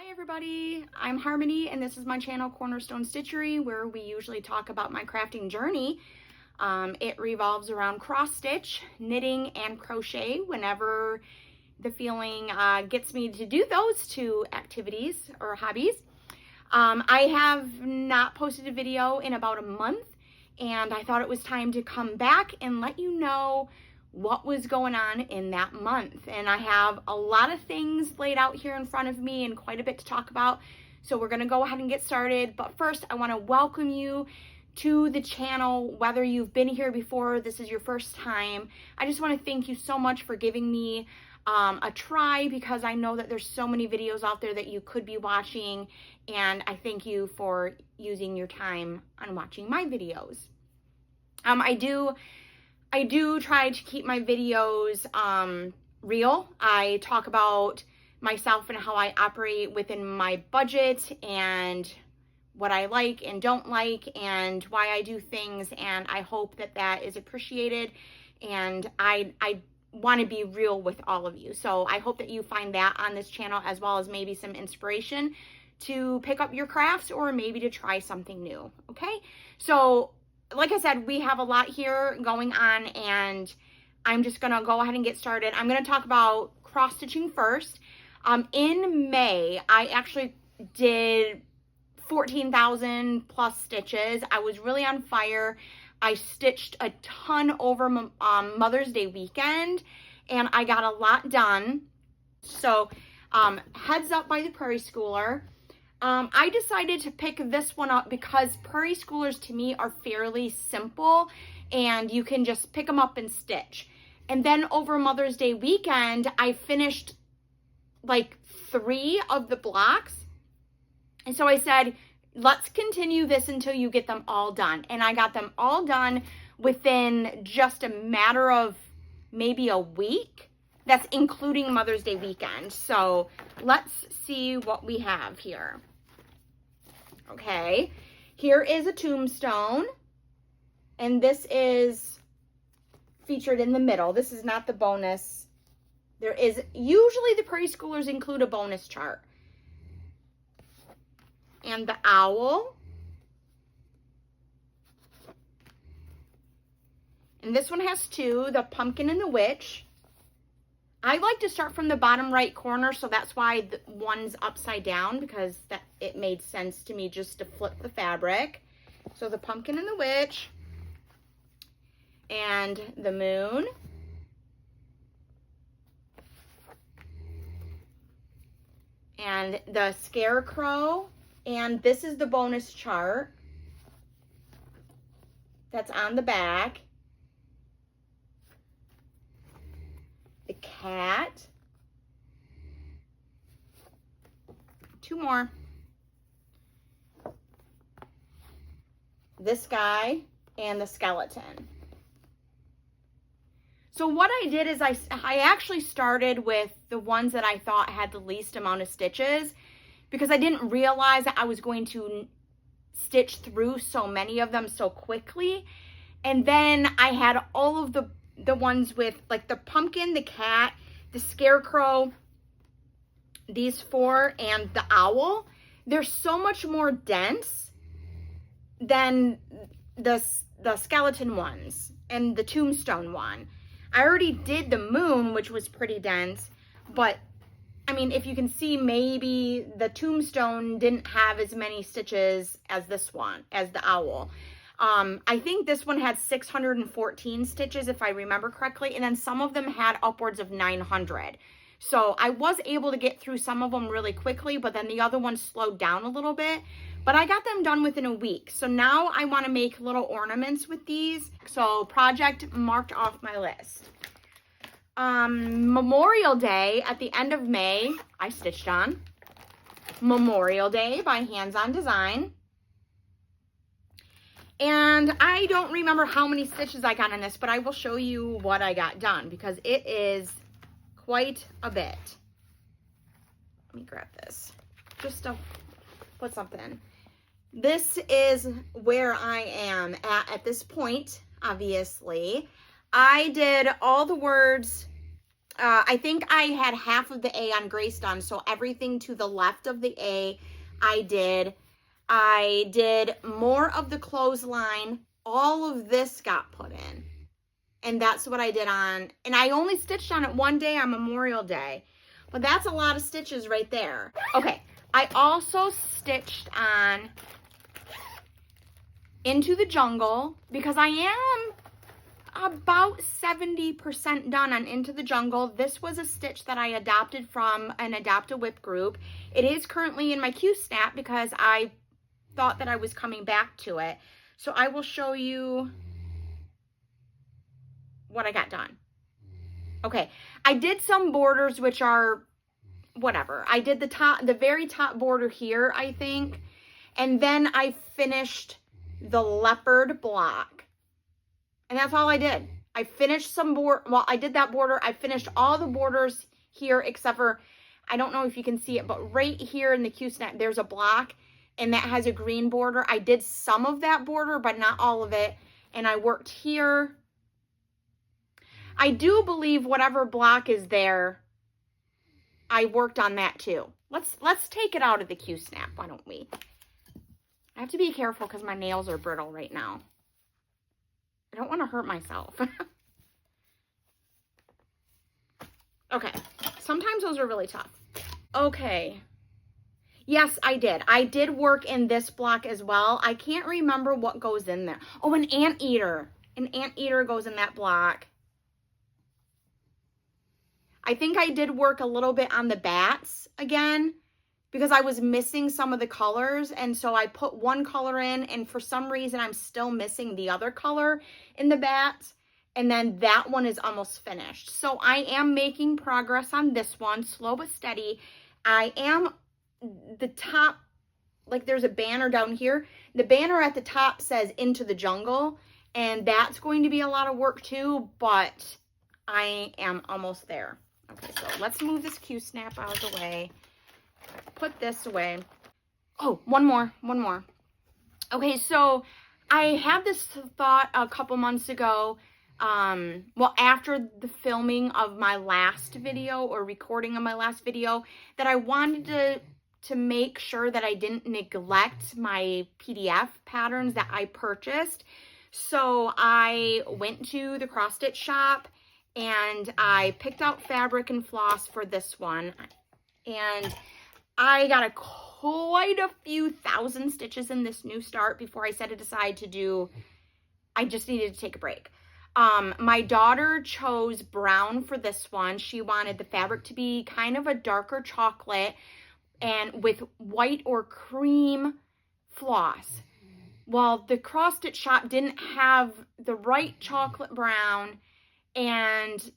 Hi everybody, I'm Harmony and this is my channel Cornerstone Stitchery, where we usually talk about my crafting journey. It revolves around cross stitch, knitting, and crochet whenever the feeling gets me to do those two activities or hobbies. I have not posted a video in about a month, and I thought it was time to come back and let you know what was going on in that month. And I have a lot of things laid out here in front of me and quite a bit to talk about. So we're gonna go ahead and get started. But first, I wanna welcome you to the channel. Whether you've been here before, this is your first time, I just wanna thank you so much for giving me a try, because I know that there's so many videos out there that you could be watching, and I thank you for using your time on watching my videos. I do try to keep my videos real. I talk about myself and how I operate within my budget and what I like and don't like and why I do things, and I hope that that is appreciated, and I want to be real with all of you. So I hope that you find that on this channel, as well as maybe some inspiration to pick up your crafts or maybe to try something new. Okay, so like I said, we have a lot here going on, and I'm just gonna go ahead and get started. I'm gonna talk about cross stitching first. In May, I actually did 14,000 plus stitches. I was really on fire. I stitched a ton over Mother's Day weekend, and I got a lot done. So heads up by the Prairie Schooler. I decided to pick this one up because Prairie Schoolers to me are fairly simple, and you can just pick them up and stitch. And then over Mother's Day weekend, I finished like 3 of the blocks. And so I said, let's continue this until you get them all done. And I got them all done within just a matter of maybe a week. That's including Mother's Day weekend. So let's see what we have here. Okay, here is a tombstone, and this is featured in the middle. This is not the bonus. There is, usually the Prairie Schoolers include a bonus chart. And the owl. And this one has 2, the pumpkin and the witch. I like to start from the bottom right corner, so that's why the one's upside down, because that it made sense to me just to flip the fabric. So the pumpkin and the witch, and the moon, and the scarecrow, and this is the bonus chart that's on the back. The cat, 2 more, this guy, and the skeleton. So what I did is I actually started with the ones that I thought had the least amount of stitches, because I didn't realize that I was going to stitch through so many of them so quickly. And then I had all of the ones with like the pumpkin, the cat, the scarecrow, these 4, and the owl. They're so much more dense than the skeleton ones and the tombstone one. I already did the moon, which was pretty dense, but I mean, if you can see, maybe the tombstone didn't have as many stitches as this one, as the owl. I think this one had 614 stitches, if I remember correctly, and then some of them had upwards of 900. So I was able to get through some of them really quickly, but then the other ones slowed down a little bit. But I got them done within a week. So now I want to make little ornaments with these. So project marked off my list. Memorial Day at the end of May, I stitched on. Memorial Day by Hands On Design. And I don't remember how many stitches I got in this, but I will show you what I got done, because it is quite a bit. Let me grab this just to put something. This is where I am at this point, obviously. I did all the words I think I had half of the A on Grace done, so everything to the left of the A I did. I did more of the clothesline. All of this got put in. And that's what I did on, and I only stitched on it one day on Memorial Day. But that's a lot of stitches right there. Okay, I also stitched on Into the Jungle because I am about 70% done on Into the Jungle. This was a stitch that I adopted from an Adopt a Whip group. It is currently in my Q-snap because I thought that I was coming back to it. So I will show you what I got done. Okay, I did some borders which are whatever. I did the very top border here, I think. And then I finished the leopard block. And that's all I did. I finished some well, I did that border. I finished all the borders here except for, I don't know if you can see it, but right here in the Q-snap, there's a block and that has a green border. I did some of that border, but not all of it. And I worked here. I do believe whatever block is there, I worked on that too. Let's take it out of the Q-snap, why don't we? I have to be careful because my nails are brittle right now. I don't want to hurt myself. Okay, sometimes those are really tough. Okay, yes, I did. I did work in this block as well. I can't remember what goes in there. Oh, an anteater. An anteater goes in that block. I think I did work a little bit on the bats again because I was missing some of the colors. And so I put one color in and for some reason I'm still missing the other color in the bats. And then that one is almost finished. So I am making progress on this one, slow but steady. I am the top, like there's a banner down here. The banner at the top says Into the Jungle. And that's going to be a lot of work too, but I am almost there. Okay, so let's move this Q-snap out of the way. Put this away. Oh, one more. Okay, so I had this thought a couple months ago, well, after the filming of my last video or recording of my last video, that I wanted to make sure that I didn't neglect my PDF patterns that I purchased. So I went to the cross stitch shop and I picked out fabric and floss for this one. And I got quite a few thousand stitches in this new start before I set it aside to do, I just needed to take a break. My daughter chose brown for this one. She wanted the fabric to be kind of a darker chocolate and with white or cream floss. Well, the cross stitch shop didn't have the right chocolate brown, and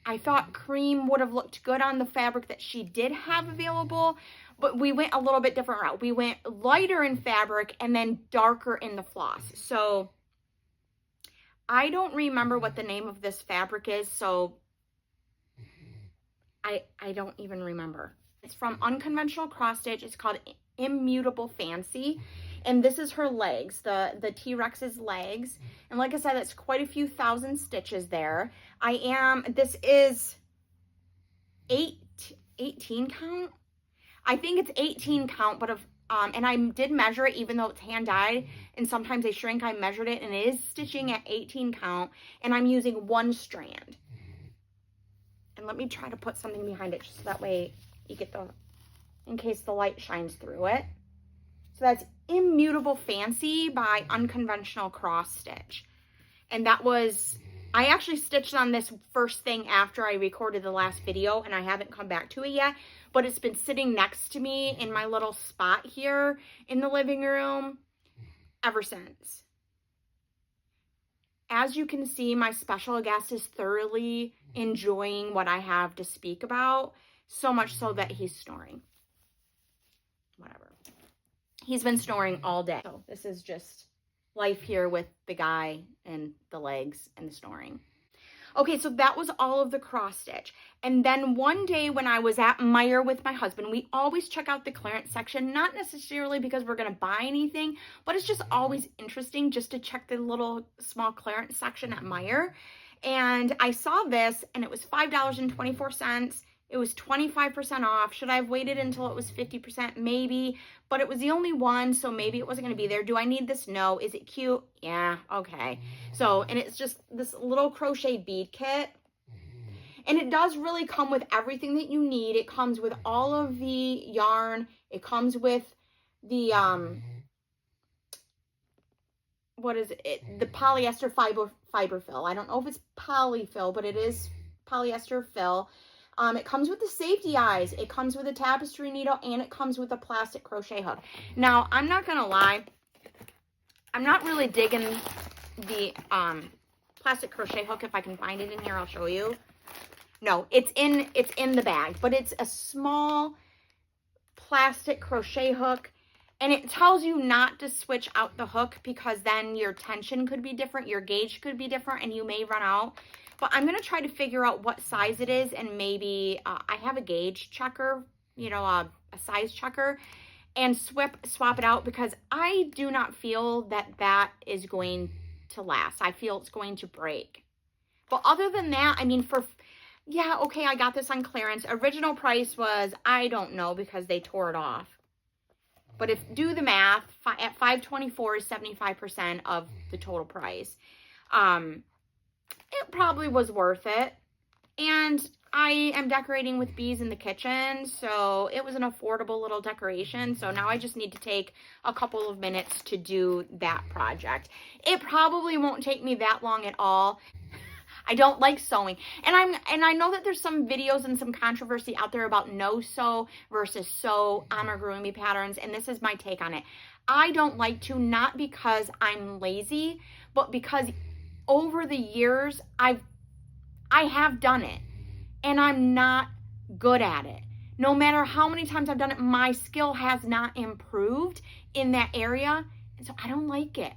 I thought cream would have looked good on the fabric that she did have available, but we went a little bit different route. We went lighter in fabric and then darker in the floss. So I don't remember what the name of this fabric is, so I don't even remember. It's from Unconventional Cross Stitch. It's called Immutable Fancy. And this is her legs, the T-Rex's legs. And like I said, that's quite a few thousand stitches there. This is 18 count. I think it's 18 count, but and I did measure it even though it's hand dyed. And sometimes they shrink, I measured it and it is stitching at 18 count. And I'm using one strand. And let me try to put something behind it just so that way you get in case the light shines through it. So that's Immutable Fancy by Unconventional Cross Stitch. And that was, I actually stitched on this first thing after I recorded the last video and I haven't come back to it yet, but it's been sitting next to me in my little spot here in the living room ever since. As you can see, my special guest is thoroughly enjoying what I have to speak about, so much so that he's snoring. Whatever. He's been snoring all day. So this is just life here with the guy and the legs and the snoring. Okay, so that was all of the cross stitch. And then one day when I was at Meijer with my husband, we always check out the clearance section, not necessarily because we're going to buy anything, but it's just always interesting just to check the little small clearance section at Meijer. And I saw this and it was $5.24. It was 25% off. Should I have waited until it was 50%? Maybe, but it was the only one, so maybe it wasn't going to be there. Do I need this? No. Is it cute? Yeah, okay. So, and it's just this little crochet bead kit. And it does really come with everything that you need. It comes with all of the yarn. It comes with the, what is it? The polyester fiber fill. I don't know if it's polyfill, but it is polyester fill. It comes with the safety eyes. It comes with a tapestry needle, and it comes with a plastic crochet hook. Now, I'm not going to lie. I'm not really digging the plastic crochet hook. If I can find it in here, I'll show you. No, it's in the bag, but it's a small plastic crochet hook, and it tells you not to switch out the hook because then your tension could be different, your gauge could be different, and you may run out. But I'm going to try to figure out what size it is, and maybe I have a gauge checker, you know, a size checker, and swap it out because I do not feel that that is going to last. I feel it's going to break. But other than that, I mean, yeah, okay, I got this on clearance. Original price was, I don't know, because they tore it off. But if do the math, at $5.24 is 75% of the total price. It probably was worth it. And I am decorating with bees in the kitchen, so it was an affordable little decoration. So now I just need to take a couple of minutes to do that project. It probably won't take me that long at all. I don't like sewing. And I know that there's some videos and some controversy out there about no-sew versus sew amigurumi patterns, and this is my take on it. I don't like to, not because I'm lazy, but because over the years I have done it and I'm not good at it. No matter how many times I've done it, my skill has not improved in that area, and so I don't like it.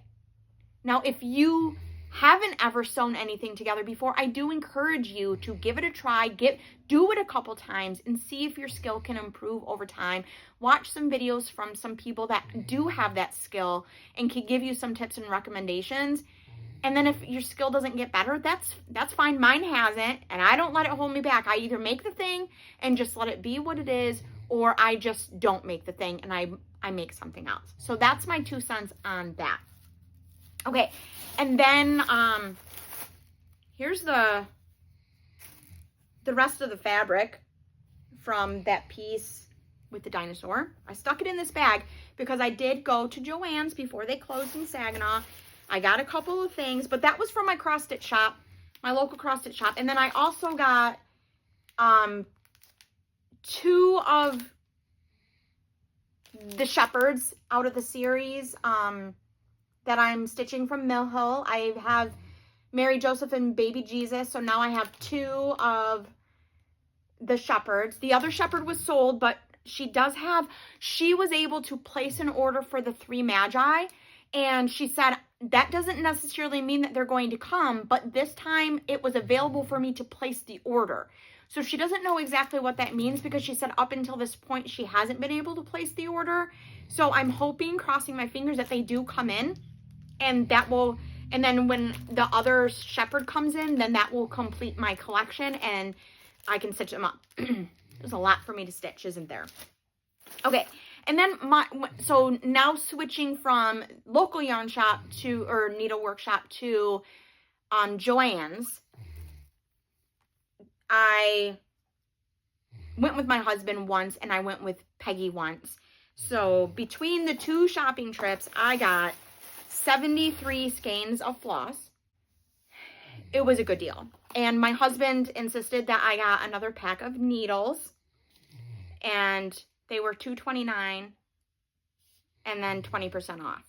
Now, if you haven't ever sewn anything together before, I do encourage you to give it a try, do it a couple times and see if your skill can improve over time. Watch some videos from some people that do have that skill and can give you some tips and recommendations. And then if your skill doesn't get better, that's fine. Mine hasn't, and I don't let it hold me back. I either make the thing and just let it be what it is, or I just don't make the thing and I make something else. So that's my 2 cents on that. Okay, and then here's the rest of the fabric from that piece with the dinosaur. I stuck it in this bag because I did go to Joann's before they closed in Saginaw. I got a couple of things, but that was from my cross stitch shop, my local cross stitch shop. And then I also got 2 of the shepherds out of the series that I'm stitching from Mill Hill. I have Mary Joseph and Baby Jesus, so now I have 2 of the shepherds. The other shepherd was sold, but she was able to place an order for the 3 magi, and she said that doesn't necessarily mean that they're going to come, but this time it was available for me to place the order. So she doesn't know exactly what that means because she said up until this point she hasn't been able to place the order. So I'm hoping, crossing my fingers, that they do come in, and then when the other shepherd comes in, then that will complete my collection and I can stitch them up. There's a lot for me to stitch, isn't there? Okay, and then so now switching from local yarn shop or needlework shop to Joann's. I went with my husband once and I went with Peggy once. So between the 2 shopping trips, I got 73 skeins of floss. It was a good deal. And my husband insisted that I got another pack of needles, and they were $2.29 and then 20% off.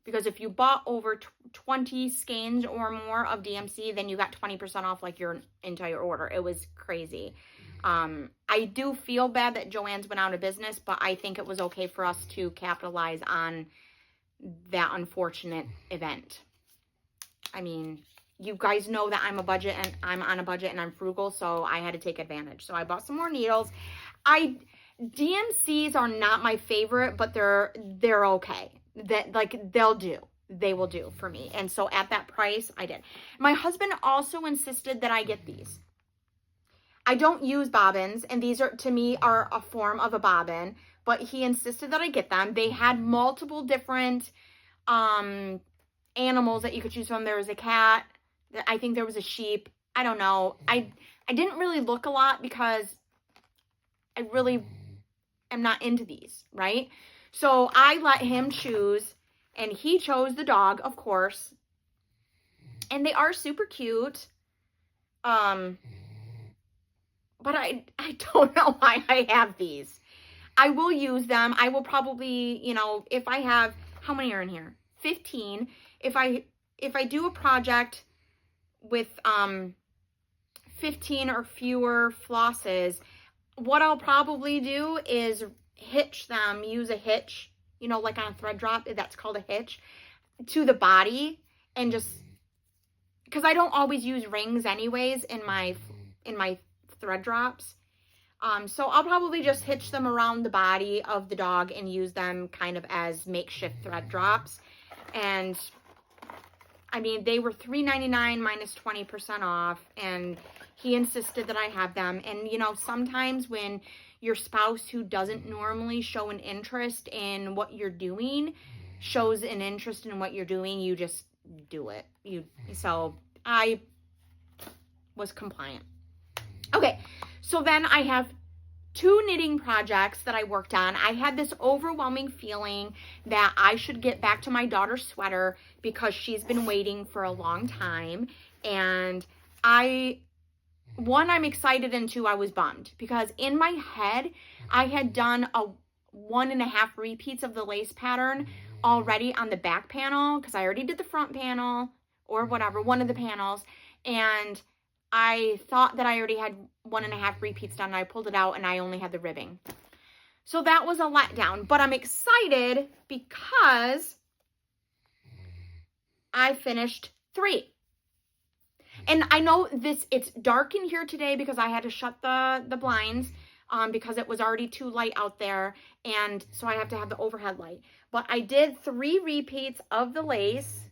Because if you bought over 20 skeins or more of DMC, then you got 20% off like your entire order. It was crazy. I do feel bad that Joann's went out of business, but I think it was okay for us to capitalize on that unfortunate event. I mean, you guys know that I'm on a budget and I'm frugal, so I had to take advantage. So I bought some more needles. DMCs are not my favorite, but they're okay. They'll do. they will do for me. And so at that price, I did. My husband also insisted that I get these. I don't use bobbins, and these are, to me, are a form of a bobbin, but he insisted that I get them. They had multiple different animals that you could choose from. There was a cat, I think there was a sheep. I don't know. I didn't really look a lot because I really am not into these, right? So I let him choose, and he chose the dog, of course. And they are super cute. But I don't know why I have these. I will use them. I will probably, you know, if I have, how many are in here? 15. If I do a project with 15 or fewer flosses, what I'll probably do is hitch them, use a hitch, you know, like on a thread drop, that's called a hitch, to the body, and just, because I don't always use rings anyways in my thread drops. So I'll probably just hitch them around the body of the dog and use them kind of as makeshift thread drops. And I mean, they were $3.99 minus 20% off, and he insisted that I have them. And you know, sometimes when your spouse, who doesn't normally show an interest in what you're doing, shows an interest in what you're doing, you just do it. So I was compliant. Okay, so then I have 2 knitting projects that I worked on. I had this overwhelming feeling that I should get back to my daughter's sweater because she's been waiting for a long time. And I'm excited, and 2, I was bummed because in my head, I had done a 1.5 repeats of the lace pattern already on the back panel because I already did the front panel or whatever, one of the panels. And I thought that I already had 1.5 repeats done, and I pulled it out and I only had the ribbing. So that was a letdown, but I'm excited because I finished 3. And I know it's dark in here today because I had to shut the blinds because it was already too light out there, and so I have to have the overhead light. But I did 3 repeats of the lace,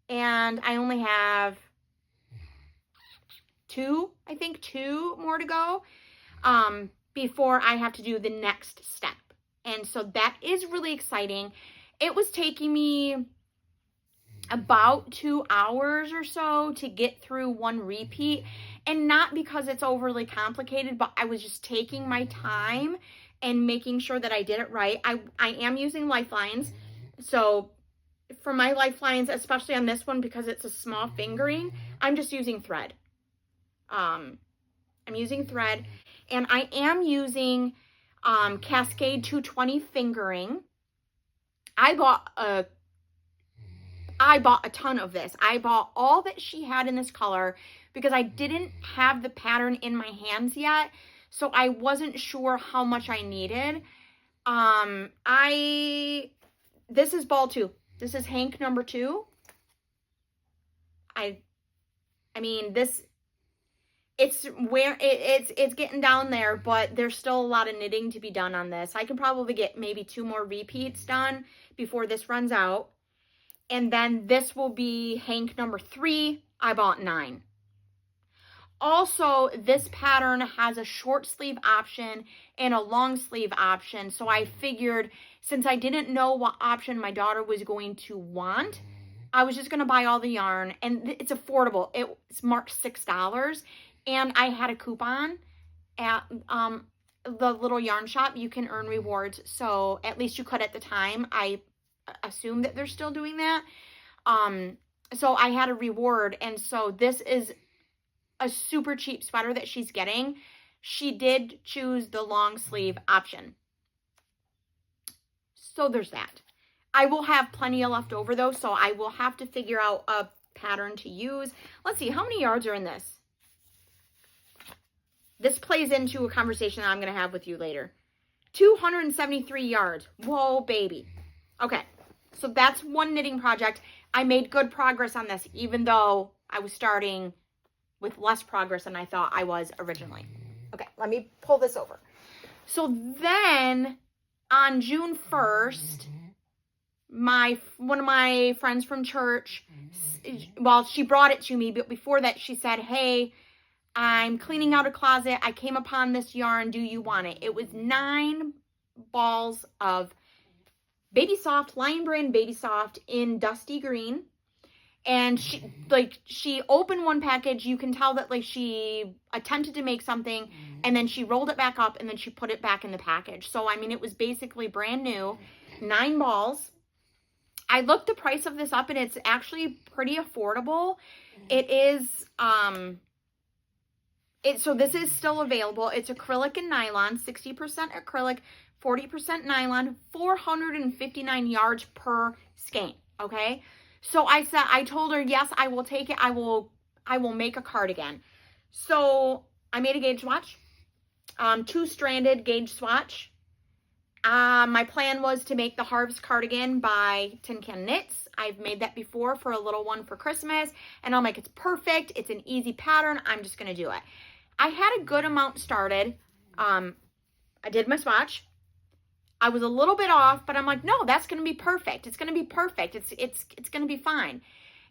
and I only have 2 more to go before I have to do the next step. And so that is really exciting. It was taking me about 2 hours or so to get through 1 repeat, and not because it's overly complicated, but I was just taking my time and making sure that I did it right. I am using lifelines, so for my lifelines, especially on this one because it's a small fingering, I'm just using thread. I'm using thread, and I am using Cascade 220 fingering. I bought a ton of this. I bought all that she had in this color because I didn't have the pattern in my hands yet, so I wasn't sure how much I needed. This is ball 2. This is Hank number 2. I mean, this, it's getting down there, but there's still a lot of knitting to be done on this. I can probably get maybe 2 more repeats done before this runs out. And then this will be Hank number 3. I bought 9. Also, this pattern has a short sleeve option and a long sleeve option. So I figured, since I didn't know what option my daughter was going to want, I was just going to buy all the yarn. And it's affordable. It's marked $6. And I had a coupon at the little yarn shop. You can earn rewards. So at least you could at the time. I assume that they're still doing that. So I had a reward. And so this is a super cheap sweater that she's getting. She did choose the long sleeve option. So there's that. I will have plenty of left over though, so I will have to figure out a pattern to use. Let's see, how many yards are in this? This plays into a conversation that I'm going to have with you later. 273 yards. Whoa, baby. Okay, so that's 1 knitting project. I made good progress on this, even though I was starting with less progress than I thought I was originally. Okay, let me pull this over. So then on June 1st, one of my friends from church, well, she brought it to me, but before that she said, hey, I'm cleaning out a closet. I came upon this yarn. Do you want it? It was 9 balls of Baby Soft, Lion Brand Baby Soft in dusty green. And she opened one package. You can tell that like she attempted to make something and then she rolled it back up and then she put it back in the package. So, I mean, it was basically brand new, 9 balls. I looked the price of this up and it's actually pretty affordable. It is, so this is still available. It's acrylic and nylon, 60% acrylic, 40% nylon, 459 yards per skein, okay? So I told her, yes, I will take it. I will make a cardigan. So I made a gauge swatch, 2-stranded gauge swatch. My plan was to make the Harvest cardigan by Tin Can Knits. I've made that before for a little one for Christmas, and I'm like, it's perfect. It's an easy pattern. I'm just going to do it. I had a good amount started. I did my swatch. I was a little bit off, but I'm like, no, that's going to be perfect. It's going to be perfect. It's going to be fine.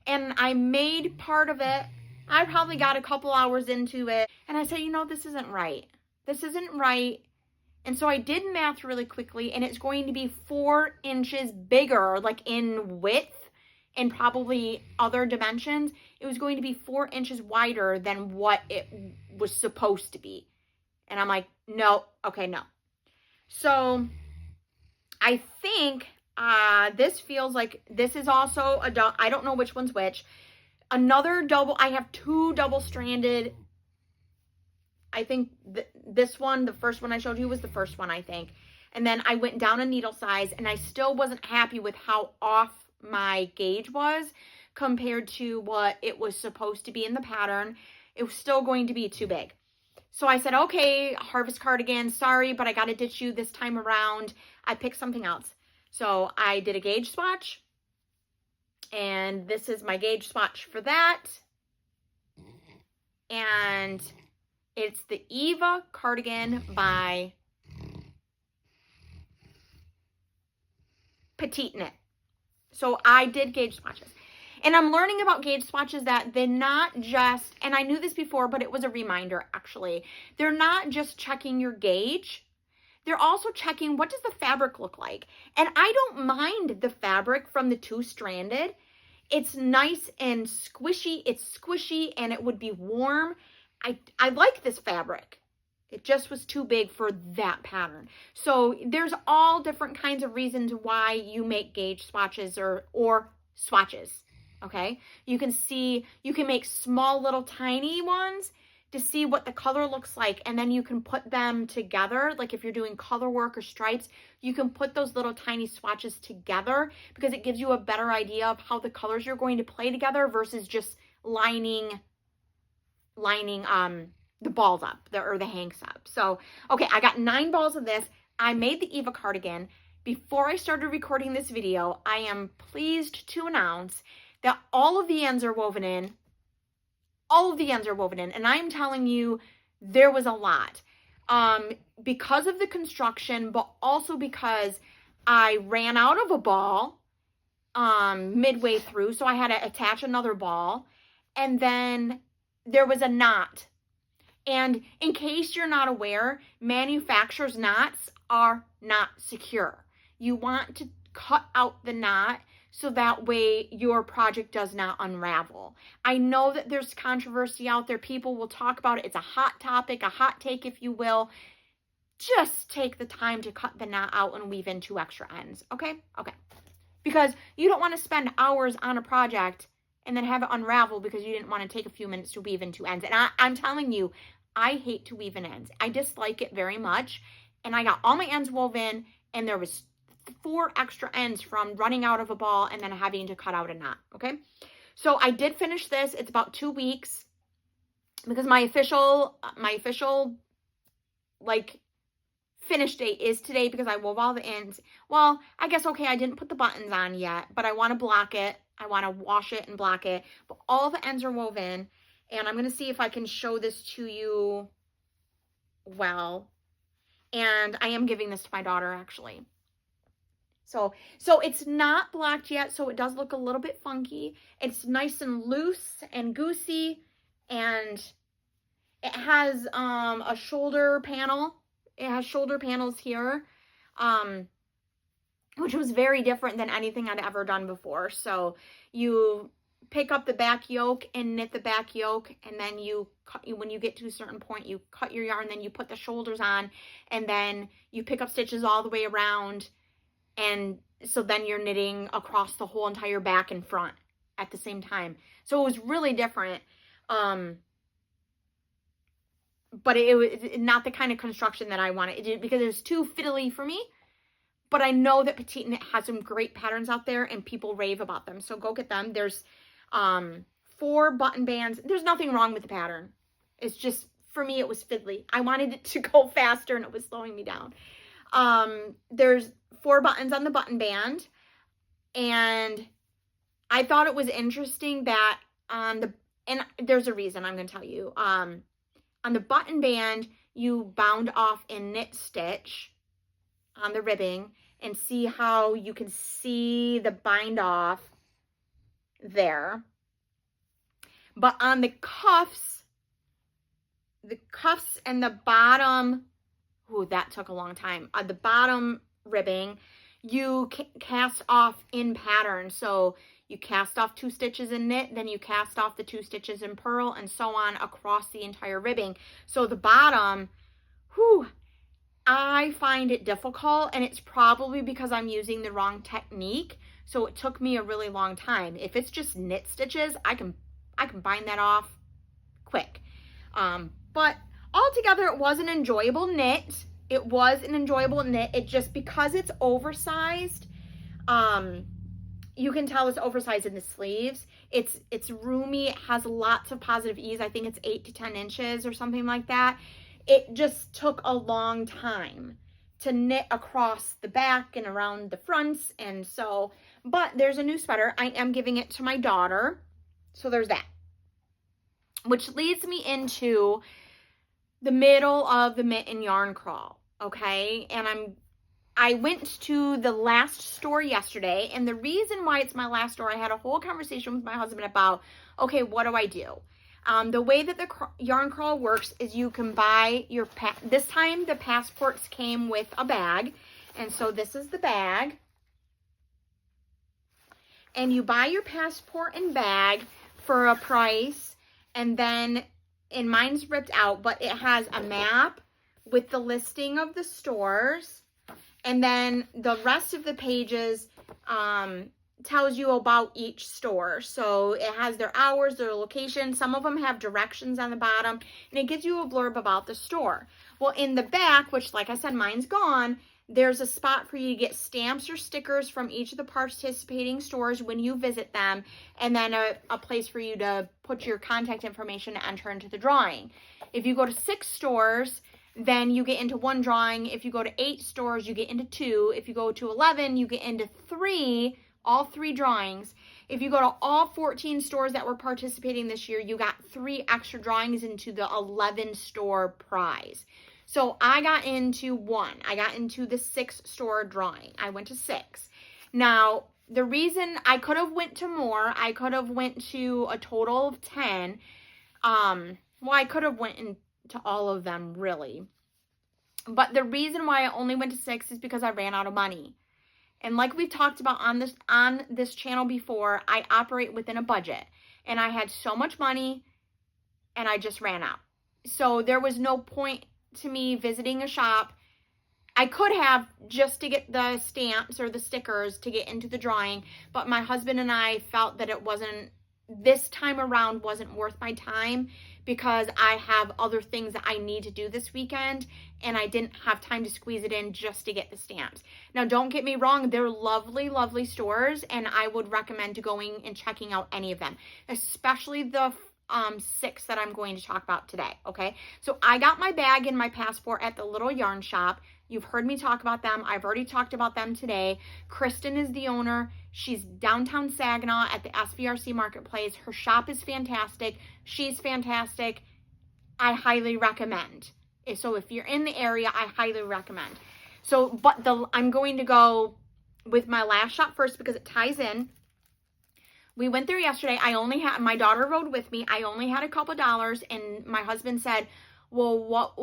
And I made part of it. I probably got a couple hours into it. And I said, you know, this isn't right. This isn't right. And so I did math really quickly, and it's going to be 4 inches bigger, like in width and probably other dimensions. It was going to be 4 inches wider than what it was supposed to be. And I'm like, no, okay, no. So I think this feels like this is also I don't know which one's which. Another double, I have 2 double-stranded. I think this one, the first one I showed you was the first one, I think. And then I went down a needle size, and I still wasn't happy with how off my gauge was compared to what it was supposed to be in the pattern. It was still going to be too big. So I said, okay, Harvest cardigan, sorry, but I got to ditch you this time around. I picked something else. So I did a gauge swatch, and this is my gauge swatch for that. And it's the Eva cardigan by Petite Knit. So I did gauge swatches. And I'm learning about gauge swatches that they're not just, and I knew this before, but it was a reminder actually. They're not just checking your gauge. They're also checking what does the fabric look like. And I don't mind the fabric from the 2-stranded. It's nice and squishy. It's squishy and it would be warm. I like this fabric. It just was too big for that pattern. So there's all different kinds of reasons why you make gauge swatches or swatches. Okay, you can make small little tiny ones to see what the color looks like, and then you can put them together. Like if you're doing color work or stripes, you can put those little tiny swatches together because it gives you a better idea of how the colors you're going to play together versus just lining the balls up or the hanks up. So, okay, I got 9 balls of this. I made the Eva cardigan. Before I started recording this video, I am pleased to announce that all of the ends are woven in. All of the ends are woven in. And I'm telling you, there was a lot. Because of the construction, but also because I ran out of a ball midway through. So I had to attach another ball. And then there was a knot. And in case you're not aware, manufacturers' knots are not secure. You want to cut out the knot so that way your project does not unravel. I know that there's controversy out there. People will talk about it. It's a hot topic, a hot take, if you will. Just take the time to cut the knot out and weave in 2 extra ends, okay? Okay. Because you don't want to spend hours on a project and then have it unravel because you didn't want to take a few minutes to weave in 2 ends. And I'm telling you, I hate to weave in ends. I dislike it very much. And I got all my ends woven, and there was 4 extra ends from running out of a ball and then having to cut out a knot, okay? So I did finish this. It's about 2 weeks because my official like finish date is today because I wove all the ends. Well, I guess, okay, I didn't put the buttons on yet, but I want to block it. I want to wash it and block it. But all the ends are woven, and I'm going to see if I can show this to you well. And I am giving this to my daughter, actually. So it's not blocked yet, so it does look a little bit funky. It's nice and loose and goosey, and it has a shoulder panel. It has shoulder panels here, which was very different than anything I'd ever done before. So you pick up the back yoke and knit the back yoke, and then you cut, when you get to a certain point, you cut your yarn, then you put the shoulders on, and then you pick up stitches all the way around, and so then you're knitting across the whole entire back and front at the same time. So it was really different, but it was not the kind of construction that I wanted, because it was too fiddly for me. But I know that Petite Knit has some great patterns out there, and people rave about them. So go get them. There's 4 button bands. There's nothing wrong with the pattern. It's just, for me, it was fiddly. I wanted it to go faster, and it was slowing me down. There's 4 buttons on the button band. And I thought it was interesting that and there's a reason I'm going to tell you. On the button band, you bound off in knit stitch on the ribbing, and see how you can see the bind off there. But on the cuffs and the bottom, ooh, that took a long time. On the bottom ribbing, you cast off in pattern. So you cast off 2 stitches in knit, then you cast off the 2 stitches in purl, and so on across the entire ribbing. So the bottom, whew, I find it difficult, and it's probably because I'm using the wrong technique. So it took me a really long time. If it's just knit stitches, I can bind that off quick. But altogether, it was an enjoyable knit. It was an enjoyable knit. It just, because it's oversized, you can tell it's oversized in the sleeves. It's roomy. It has lots of positive ease. I think it's 8 to 10 inches or something like that. It just took a long time to knit across the back and around the fronts. And so, but there's a new sweater. I am giving it to my daughter. So there's that. Which leads me into the middle of the mitt and yarn crawl. Okay. And I went to the last store yesterday. And the reason why it's my last store, I had a whole conversation with my husband about, okay, what do I do? The way that the yarn crawl works is you can buy your, this time the passports came with a bag. And so this is the bag. And you buy your passport and bag for a price. And then, and mine's ripped out, but it has a map with the listing of the stores. And then the rest of the pages, tells you about each store. So it has their hours, their location. Some of them have directions on the bottom, and it gives you a blurb about the store. Well, in the back, which, like I said, mine's gone, there's a spot for you to get stamps or stickers from each of the participating stores when you visit them, and then a place for you to put your contact information to enter into the drawing. If you go to 6 stores, then you get into 1 drawing. If you go to 8 stores, you get into 2. If you go to 11, you get into 3, all 3 drawings. If you go to all 14 stores that were participating this year, you got 3 extra drawings into the 11 store prize. So I got into 1. I got into the 6 store drawing. I went to 6. Now, the reason I could have went to more, I could have went to a total of 10. Well, I could have went into all of them, really. But the reason why I only went to 6 is because I ran out of money. And like we've talked about on this channel before, I operate within a budget. And I had so much money, and I just ran out. So there was no point to me visiting a shop. I could have, just to get the stamps or the stickers to get into the drawing. But my husband and I felt that it wasn't, this time around wasn't worth my time, because I have other things that I need to do this weekend, and I didn't have time to squeeze it in just to get the stamps. Now, don't get me wrong, they're lovely, lovely stores, and I would recommend going and checking out any of them, especially the 6 that I'm going to talk about today, okay? So I got my bag and my passport at the little yarn shop. You've heard me talk about them. I've already talked about them today. Kristen is the owner. She's downtown Saginaw at the SVRC Marketplace. Her shop is fantastic. She's fantastic. I highly recommend. So if you're in the area, I highly recommend. So, but I'm going to go with my last shop first because it ties in. We went there yesterday. I only had, my daughter rode with me. I only had a couple dollars, and my husband said, well, what,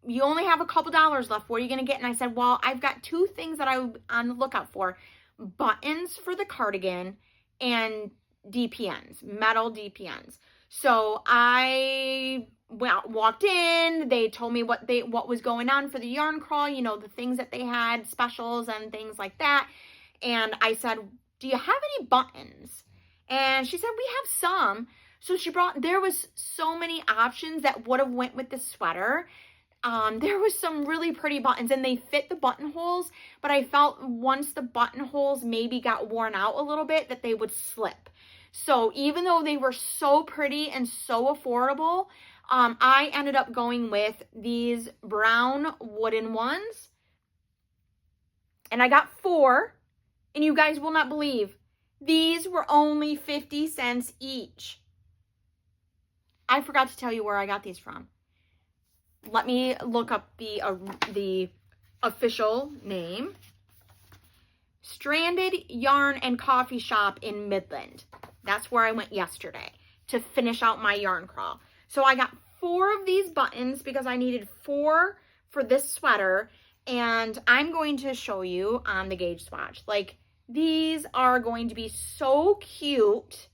you only have a couple dollars left. What are you going to get? And I said, well, I've got two things that I'm on the lookout for. Buttons for the cardigan and DPNs, metal DPNs. So I walked in. They told me what was going on for the yarn crawl, you know, the things that they had, specials and things like that. And I said, do you have any buttons? And she said, we have some. So she brought, there was so many options that would have went with the sweater. There was some really pretty buttons, and they fit the buttonholes, but I felt once the buttonholes maybe got worn out a little bit that they would slip. So even though they were so pretty and so affordable, I ended up going with these brown wooden ones, and I got 4, and you guys will not believe, these were only 50 cents each. I forgot to tell you where I got these from. Let me look up the official name. Stranded Yarn and Coffee Shop in Midland. That's where I went yesterday to finish out my yarn crawl. So I got 4 of these buttons because I needed 4 for this sweater. And I'm going to show you on the gauge swatch. Like, these are going to be so cute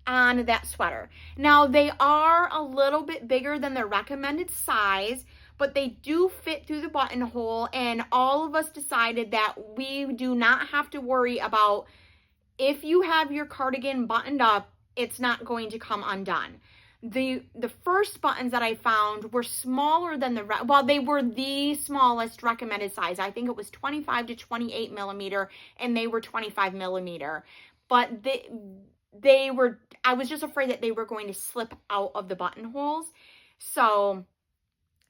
on that sweater. Now, they are a little bit bigger than the recommended size, but they do fit through the buttonhole, and all of us decided that we do not have to worry about if you have your cardigan buttoned up, it's not going to come undone. The first buttons that I found were smaller than well, they were the smallest recommended size. I think it was 25 to 28 millimeter, and they were 25 millimeter. But they were, I was just afraid that they were going to slip out of the buttonholes. So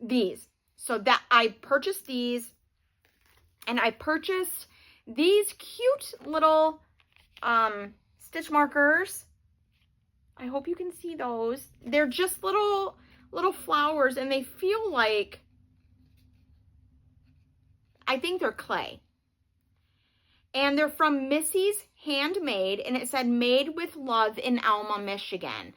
I purchased these, and I purchased these cute little stitch markers. I hope you can see those. They're just little flowers, and they feel like, I think they're clay. And they're from Missy's Handmade, and it said made with love in Alma, Michigan.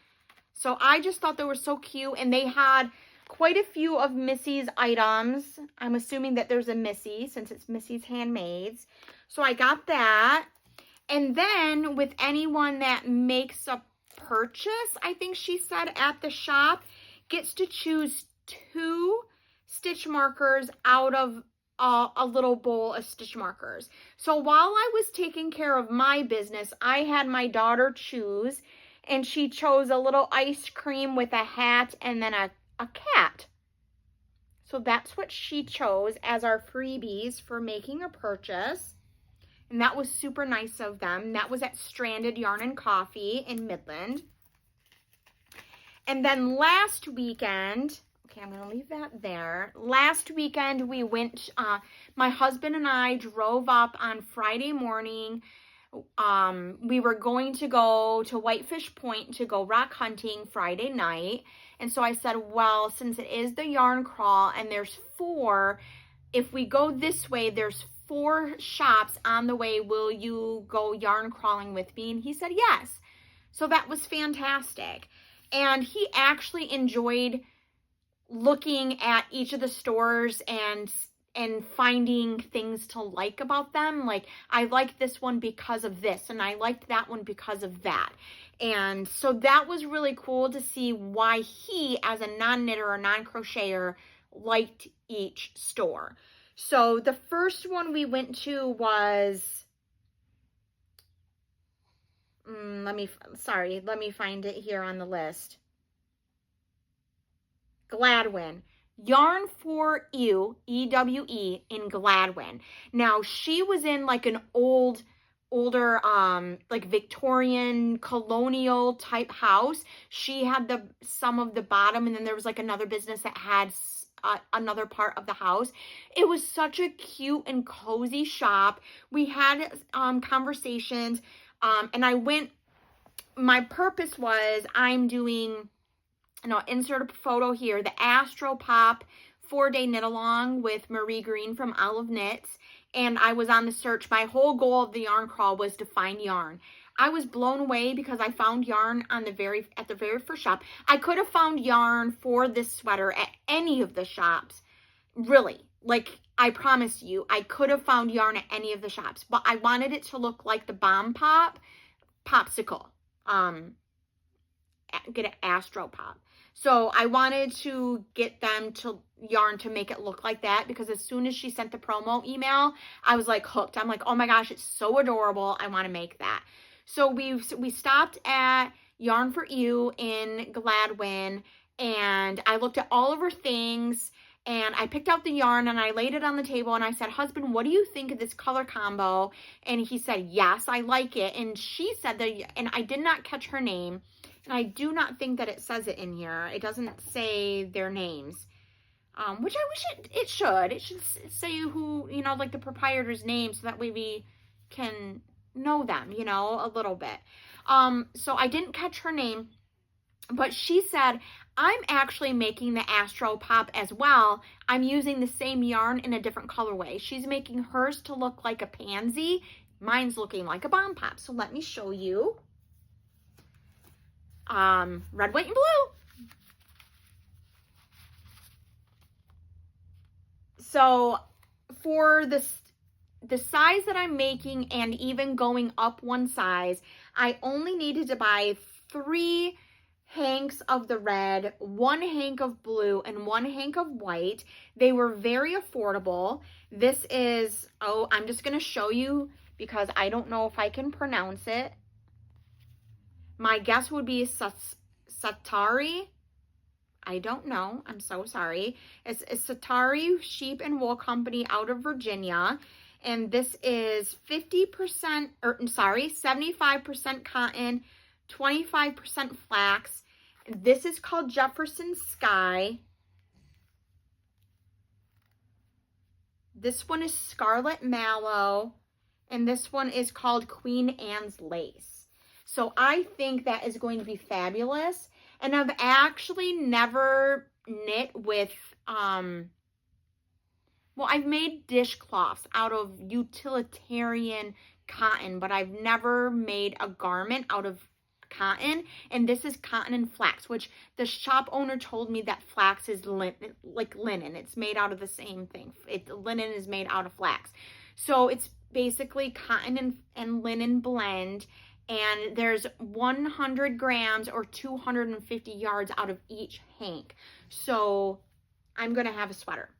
So I just thought they were so cute, and they had quite a few of Missy's items. I'm assuming that there's a Missy since it's Missy's Handmades. So I got that. And then with anyone that makes a purchase, I think she said at the shop, gets to choose 2 stitch markers out of a little bowl of stitch markers. So while I was taking care of my business, I had my daughter choose, and she chose a little ice cream with a hat and then a cat. So that's what she chose as our freebies for making a purchase. And that was super nice of them. That was at Stranded Yarn and Coffee in Midland. And then last weekend, okay, I'm going to leave that there. Last weekend, we went, my husband and I drove up on Friday morning. We were going to go to Whitefish Point to go rock hunting Friday night. And so I said, well, since it is the yarn crawl and there's 4, if we go this way, there's 4 shops on the way. Will you go yarn crawling with me? And he said yes. So that was fantastic. And he actually enjoyed looking at each of the stores and finding things to like about them. Like, I liked this one because of this, and I liked that one because of that. And so that was really cool to see why he, as a non-knitter or non-crocheter, liked each store. So the first one we went to was, let me find it here on the list. Gladwin. Yarn for You, E-W-E, in Gladwin. Now, she was in like an older, like Victorian colonial type house. She had some of the bottom, and then there was like another business that had another part of the house. It was such a cute and cozy shop. We had conversations, and I went, my purpose was, I'm doing, and I'll insert a photo here, the Astro Pop 4-day knit along with Marie Green from Olive Knits. and I was on the search. My whole goal of the yarn crawl was to find yarn. I was blown away because I found yarn at the very first shop. I could have found yarn for this sweater at any of the shops. Really, like, I promise you, I could have found yarn at any of the shops, but I wanted it to look like the Bomb Pop popsicle. Get an Astro Pop. So I wanted to get them to yarn to make it look like that, because as soon as she sent the promo email, I was like hooked. I'm like, oh my gosh, it's so adorable. I want to make that. So we stopped at Yarn for You in Gladwin, and I looked at all of her things, and I picked out the yarn and I laid it on the table and I said, husband, what do you think of this color combo? And he said, yes, I like it. And she said that, and I did not catch her name. And I do not think that it says it in here. It doesn't say their names, which I wish it should. It should say who, you know, like the proprietor's name, so that way we can know them, you know, a little bit. So I didn't catch her name, but she said, I'm actually making the Astro Pop as well. I'm using the same yarn in a different colorway. She's making hers to look like a pansy. Mine's looking like a Bomb Pop. So let me show you. Red, white, and blue. So for the size that I'm making, and even going up one size, I only needed to buy 3 hanks of the red, 1 hank of blue, and 1 hank of white. They were very affordable. This is, oh, I'm just going to show you because I don't know if I can pronounce it. My guess would be Satari. I don't know. I'm so sorry. It's Satari Sheep and Wool Company out of Virginia. And this is 75% cotton, 25% flax. This is called Jefferson Sky. This one is Scarlet Mallow. And this one is called Queen Anne's Lace. So I think that is going to be fabulous. And I've actually never knit with, well, I've made dishcloths out of utilitarian cotton, but I've never made a garment out of cotton. And this is cotton and flax, which the shop owner told me that flax is like linen. It's made out of the same thing. Linen is made out of flax. So it's basically cotton and linen blend. And there's 100 grams or 250 yards out of each hank. So I'm going to have a sweater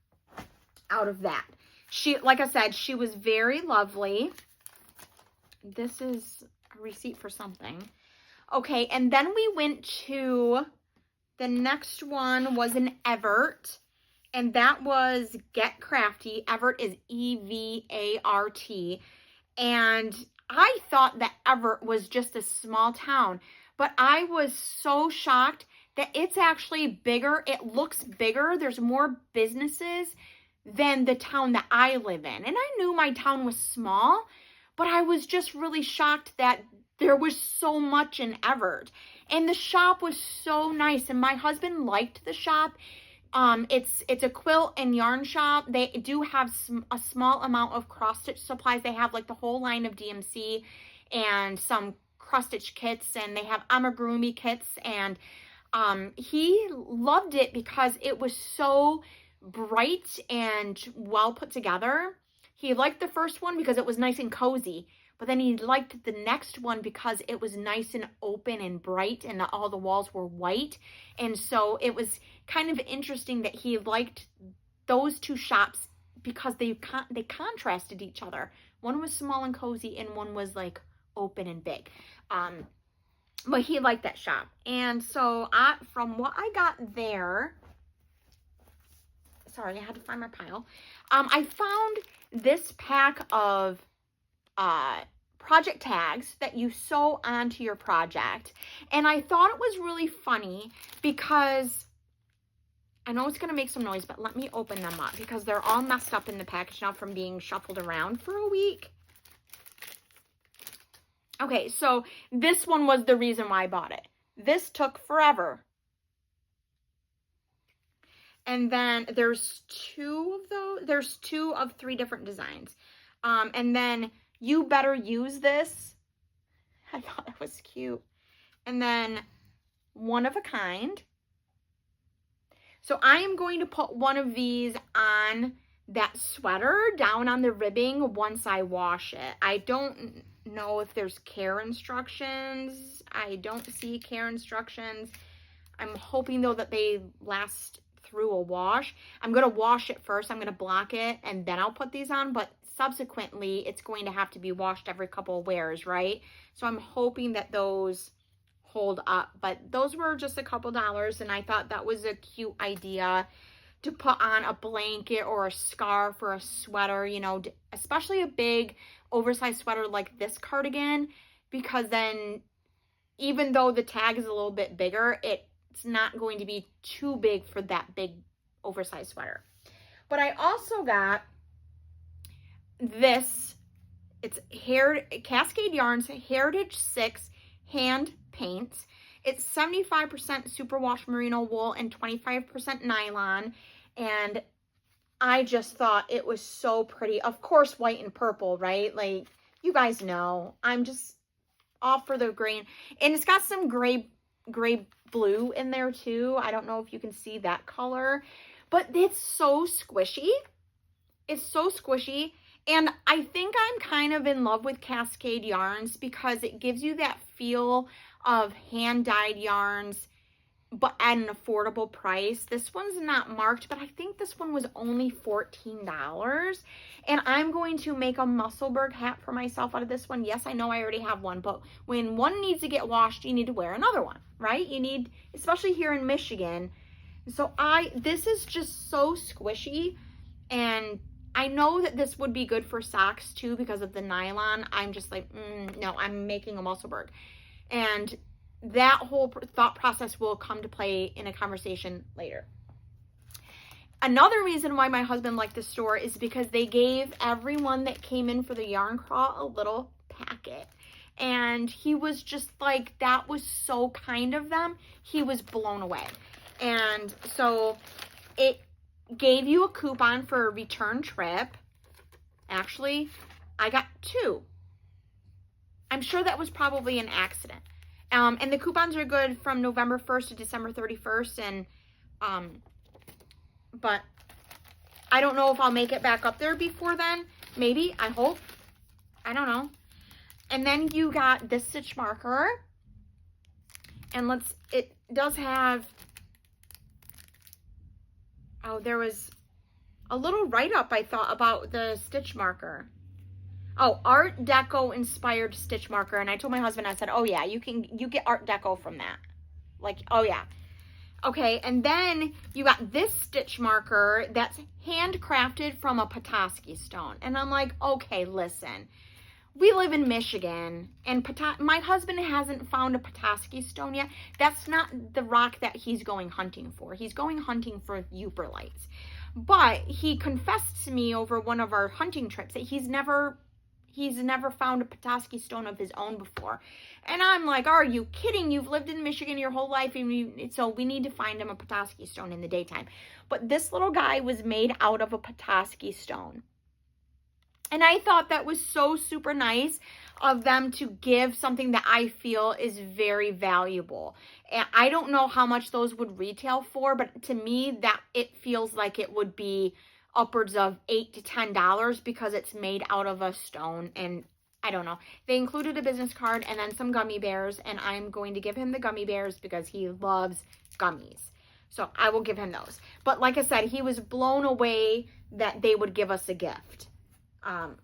out of that. She, like I said, she was very lovely. This is a receipt for something. Okay, and then we went to, the next one was an Evert, and that was Get Crafty. Evert is E-V-A-R-T, and I thought that Everett was just a small town, but I was so shocked that it's actually bigger. It looks bigger. There's more businesses than the town that I live in. And I knew my town was small, but I was just really shocked that there was so much in Everett. And the shop was so nice, and my husband liked the shop. It's a quilt and yarn shop. They do have a small amount of cross stitch supplies. They have like the whole line of DMC and some cross stitch kits, and they have amigurumi kits. And he loved it because it was so bright and well put together. He liked the first one because it was nice and cozy, but then he liked the next one because it was nice and open and bright, and all the walls were white. And so it was kind of interesting that he liked those two shops because they contrasted each other. One was small and cozy, and one was like open and big. But he liked that shop. And so from what I got there, sorry, I had to find my pile. I found this pack of project tags that you sew onto your project. And I thought it was really funny because I know it's going to make some noise, but let me open them up because they're all messed up in the package now from being shuffled around for a week. Okay, so this one was the reason why I bought it. This took forever. And then there's 2 of those. There's 2 of 3 different designs. And then You Better Use This. I thought that was cute. And then One of a Kind. So I am going to put one of these on that sweater down on the ribbing once I wash it. I don't know if there's care instructions. I don't see care instructions. I'm hoping though that they last through a wash. I'm going to wash it first. I'm going to block it and then I'll put these on, but subsequently it's going to have to be washed every couple of wears, right? So I'm hoping that those hold up, but those were just a couple dollars and I thought that was a cute idea to put on a blanket or a scarf or a sweater, you know, especially a big oversized sweater like this cardigan, because then even though the tag is a little bit bigger, it's not going to be too big for that big oversized sweater. But I also got this, it's Cascade Yarns Heritage 6 hand paints. It's 75% superwash merino wool and 25% nylon. And I just thought it was so pretty. Of course, white and purple, right? Like, you guys know, I'm just off for the green. And it's got some gray blue in there too. I don't know if you can see that color, but it's so squishy. It's so squishy. And I think I'm kind of in love with Cascade yarns because it gives you that feel of hand-dyed yarns, but at an affordable price. This one's not marked, but I think this one was only $14. And I'm going to make a Musselburgh hat for myself out of this one. Yes, I know I already have one, but when one needs to get washed, you need to wear another one, right? You need, especially here in Michigan. So this is just so squishy, and I know that this would be good for socks too because of the nylon. I'm just like, no, I'm making a Musselburgh. And that whole thought process will come to play in a conversation later. Another reason why my husband liked this store is because they gave everyone that came in for the yarn crawl a little packet. And he was just like, that was so kind of them. He was blown away. And so it gave you a coupon for a return trip. Actually, I got 2. I'm sure that was probably an accident. And the coupons are good from November 1st to December 31st. And, but I don't know if I'll make it back up there before then. Maybe, I hope. I don't know. And then you got this stitch marker. And it does have, oh, there was a little write-up I thought about the stitch marker. Oh, Art Deco inspired stitch marker. And I told my husband, I said, oh yeah, you get Art Deco from that. Like, oh yeah. Okay, and then you got this stitch marker that's handcrafted from a Petoskey stone. And I'm like, okay, listen. We live in Michigan, and my husband hasn't found a Petoskey stone yet. That's not the rock that he's going hunting for. He's going hunting for Uperlites. But he confessed to me over one of our hunting trips that he's never found a Petoskey stone of his own before. And I'm like, are you kidding? You've lived in Michigan your whole life, and so we need to find him a Petoskey stone in the daytime. But this little guy was made out of a Petoskey stone. And I thought that was so super nice of them to give something that I feel is very valuable. And I don't know how much those would retail for, but to me, that it feels like it would be upwards of $8 to $10 because it's made out of a stone. And I don't know. They included a business card and then some gummy bears, and I'm going to give him the gummy bears because he loves gummies. So I will give him those. But like I said, he was blown away that they would give us a gift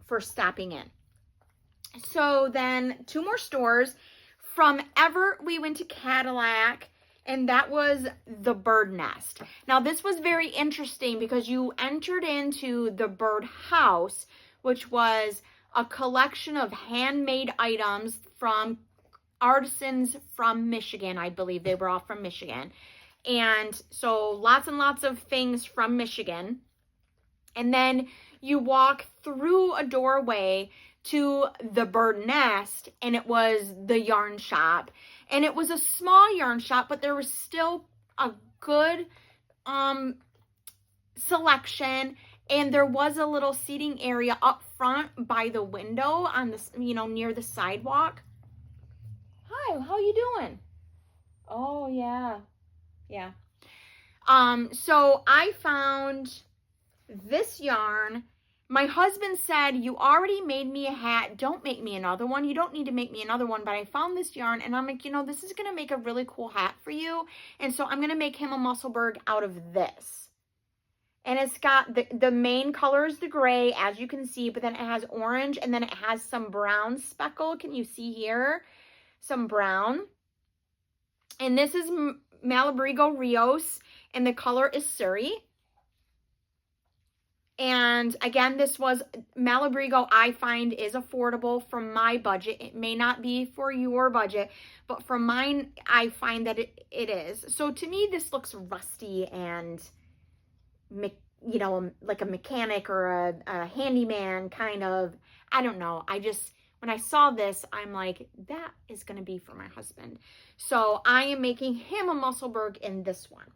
for stopping in. So then 2 more stores. From Everett, we went to Cadillac, and that was the Bird Nest. Now, this was very interesting because you entered into the Bird House, which was a collection of handmade items from artisans from Michigan. I believe they were all from Michigan. And so lots and lots of things from Michigan. And then you walk through a doorway to the Bird Nest, and it was the yarn shop. And it was a small yarn shop, but there was still a good selection. And there was a little seating area up front by the window on this, you know, near the sidewalk. Hi, how you doing? Oh, yeah. Yeah. So I found this yarn. My husband said, you already made me a hat. Don't make me another one. You don't need to make me another one. But I found this yarn and I'm like, you know, this is going to make a really cool hat for you. And so I'm going to make him a Musselburgh out of this. And it's got the main color is the gray, as you can see, but then it has orange and then it has some brown speckle. Can you see here? Some brown. And this is Malabrigo Rios and the color is Surrey. And again, this was Malabrigo, I find is affordable from my budget. It may not be for your budget, but from mine, I find that it is. So to me, this looks rusty and, you know, like a mechanic or a handyman kind of, I don't know. When I saw this, I'm like, that is going to be for my husband. So I am making him a Musselburgh in this one.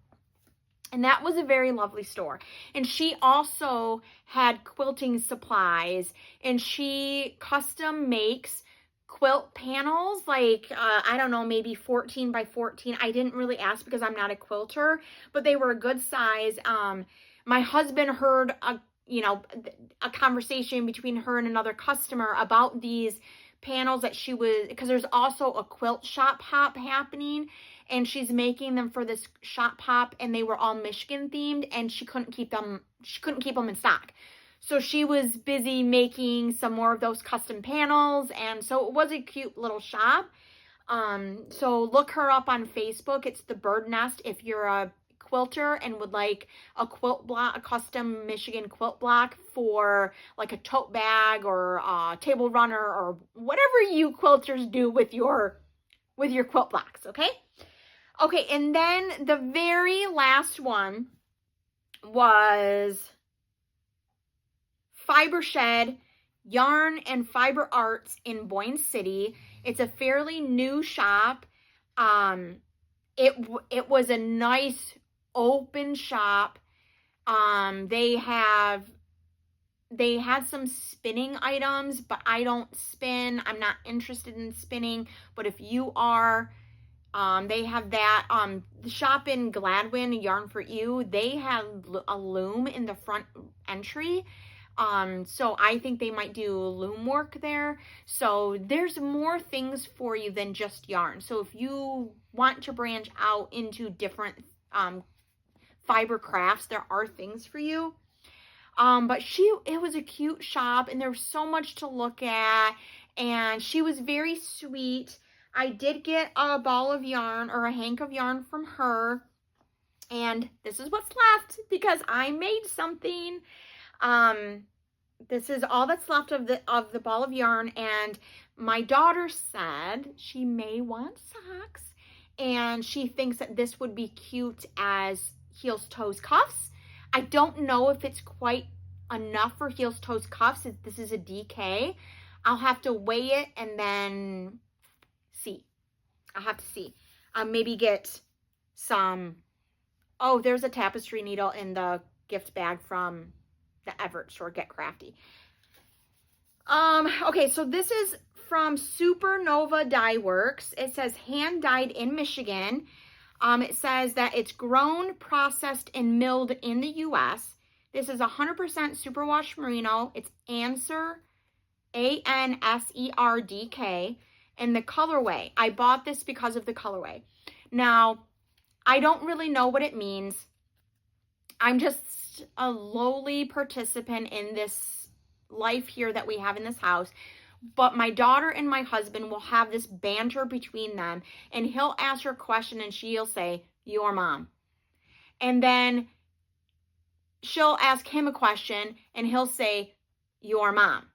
And that was a very lovely store. And she also had quilting supplies. And she custom makes quilt panels, like, I don't know, maybe 14 by 14. I didn't really ask because I'm not a quilter, but they were a good size. My husband heard a conversation between her and another customer about these panels that she was, because there's also a quilt shop hop happening. And she's making them for this shop hop, and they were all Michigan themed, and she couldn't keep them in stock. So she was busy making some more of those custom panels, and so it was a cute little shop. So look her up on Facebook. It's the Bird Nest if you're a quilter and would like a quilt block, a custom Michigan quilt block for like a tote bag or a table runner or whatever you quilters do with your quilt blocks, okay? Okay, and then the very last one was Fiber Shed Yarn and Fiber Arts in Boyne City. It's a fairly new shop. It was a nice open shop. They had some spinning items, but I don't spin. I'm not interested in spinning, but if you are, they have that. The shop in Gladwin, Yarn for You, they have a loom in the front entry. So I think they might do loom work there. So there's more things for you than just yarn. So if you want to branch out into different fiber crafts, there are things for you. But it was a cute shop and there was so much to look at and she was very sweet. I did get a ball of yarn or a hank of yarn from her, and this is what's left because I made something. This is all that's left of the ball of yarn, and my daughter said she may want socks, and she thinks that this would be cute as heels, toes, cuffs. I don't know if it's quite enough for heels, toes, cuffs. This is a DK. I'll have to weigh it and then see. I'll have to see. Maybe get some, oh, there's a tapestry needle in the gift bag from the Everett store, Get Crafty. Okay, so this is from Supernova Dye Works. It says hand dyed in Michigan. It says that it's grown, processed, and milled in the U.S. This is 100% superwash merino. It's Anser, ANSERDK, and the colorway. I bought this because of the colorway. Now, I don't really know what it means. I'm just a lowly participant in this life here that we have in this house. But my daughter and my husband will have this banter between them. And he'll ask her a question and she'll say, your mom. And then she'll ask him a question and he'll say, your mom,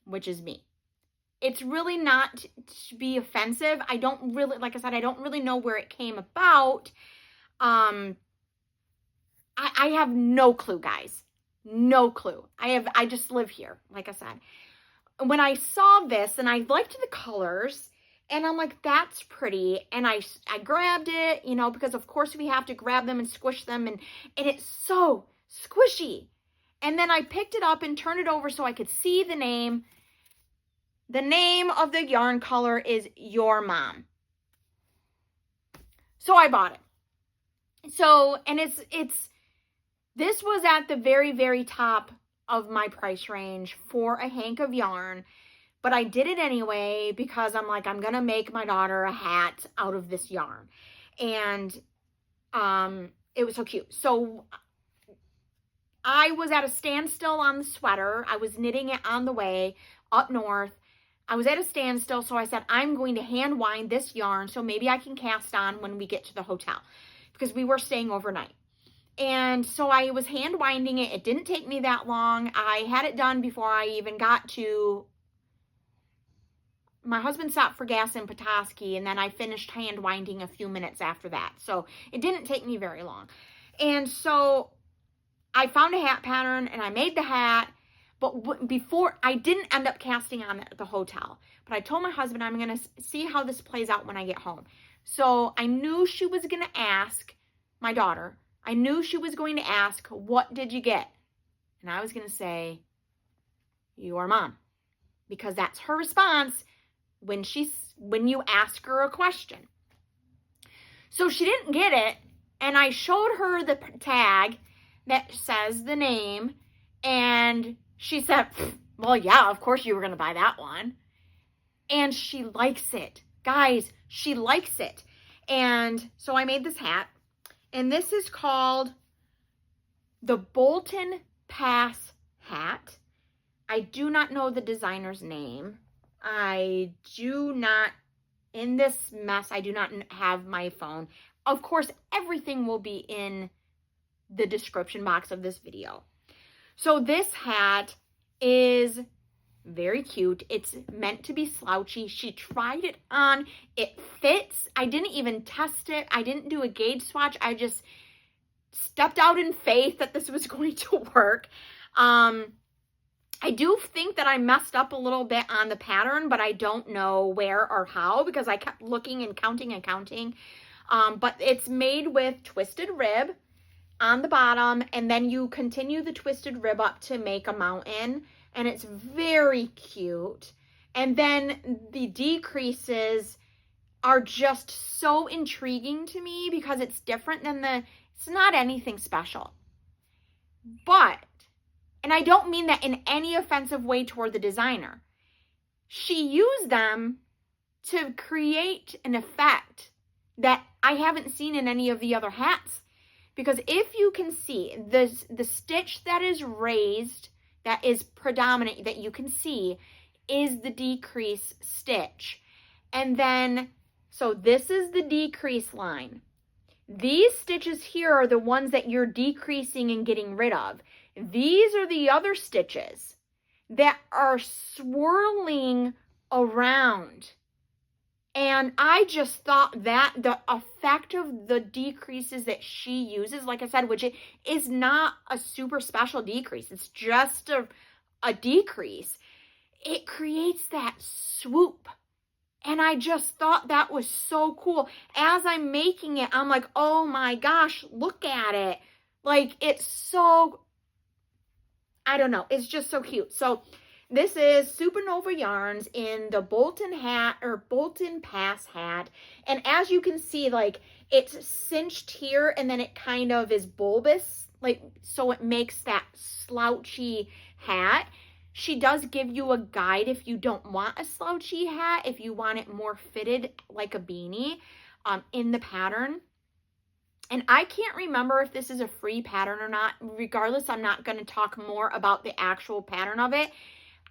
which is me. It's really not to be offensive. I don't really, like I said, I don't really know where it came about. I have no clue, guys. No clue. I just live here, like I said. When I saw this and I liked the colors and I'm like, that's pretty. And I grabbed it, because of course we have to grab them and squish them and it's so squishy. And then I picked it up and turned it over so I could see the name. The name of the yarn color is Your Mom. So I bought it. So, and this was at the very, very top of my price range for a hank of yarn. But I did it anyway because I'm like, I'm going to make my daughter a hat out of this yarn. And it was so cute. So I was at a standstill on the sweater. I was knitting it on the way up north. I was at a standstill, so I said, I'm going to hand wind this yarn so maybe I can cast on when we get to the hotel because we were staying overnight. And so I was hand winding it. It didn't take me that long. I had it done before I even got to, my husband stopped for gas in Petite, and then I finished hand winding a few minutes after that. So it didn't take me very long. And so I found a hat pattern and I made the hat. But before, I didn't end up casting on it at the hotel. But I told my husband I'm going to see how this plays out when I get home. So I knew she was going to ask, my daughter, I knew she was going to ask, what did you get? And I was going to say, Your Mom. Because that's her response when you ask her a question. So she didn't get it. And I showed her the tag that says the name. And she said, well, yeah, of course you were going to buy that one. And she likes it. Guys, she likes it. And so I made this hat. And this is called the Bolton Pass hat. I do not know the designer's name. In this mess, I do not have my phone. Of course, everything will be in the description box of this video. So this hat is very cute. It's meant to be slouchy. She tried it on. It fits. I didn't even test it. I didn't do a gauge swatch. I just stepped out in faith that this was going to work. I do think that I messed up a little bit on the pattern, but I don't know where or how because I kept looking and counting and counting. But it's made with twisted rib on the bottom, and then you continue the twisted rib up to make a mountain, and it's very cute. And then the decreases are just so intriguing to me because it's different than it's not anything special. But, and I don't mean that in any offensive way toward the designer, she used them to create an effect that I haven't seen in any of the other hats. Because if you can see, the stitch that is raised, that is predominant, that you can see, is the decrease stitch. And then, so this is the decrease line. These stitches here are the ones that you're decreasing and getting rid of. These are the other stitches that are swirling around. And I just thought that the effect of the decreases that she uses, like I said, which it is not a super special decrease. It's just a decrease. It creates that swoop. And I just thought that was so cool. As I'm making it, I'm like, oh my gosh, look at it. Like, it's so, I don't know. It's just so cute. So this is Supernova Yarns in the Bolton hat or Bolton Pass hat. And as you can see, like, it's cinched here and then it kind of is bulbous, like, so it makes that slouchy hat. She does give you a guide if you don't want a slouchy hat, if you want it more fitted like a beanie in the pattern. And I can't remember if this is a free pattern or not. Regardless, I'm not going to talk more about the actual pattern of it.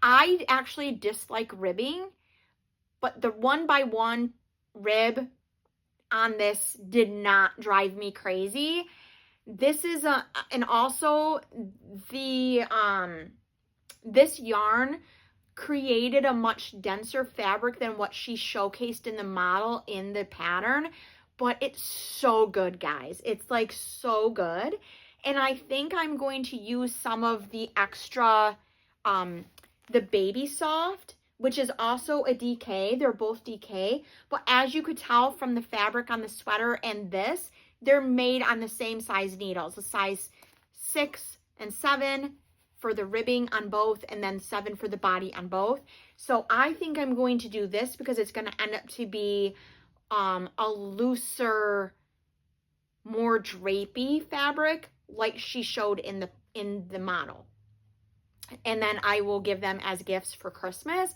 I actually dislike ribbing, but the 1x1 rib on this did not drive me crazy. This is and also the, this yarn created a much denser fabric than what she showcased in the model in the pattern, but it's so good, guys. It's like so good. And I think I'm going to use some of the extra, the Baby Soft, which is also a DK. They're both DK, but as you could tell from the fabric on the sweater and this, they're made on the same size needles, a size 6 and 7. for the ribbing on both, and then 7 for the body on both. So I think I'm going to do this because it's going to end up to be a looser, more drapey fabric like she showed in the model. And then I will give them as gifts for Christmas,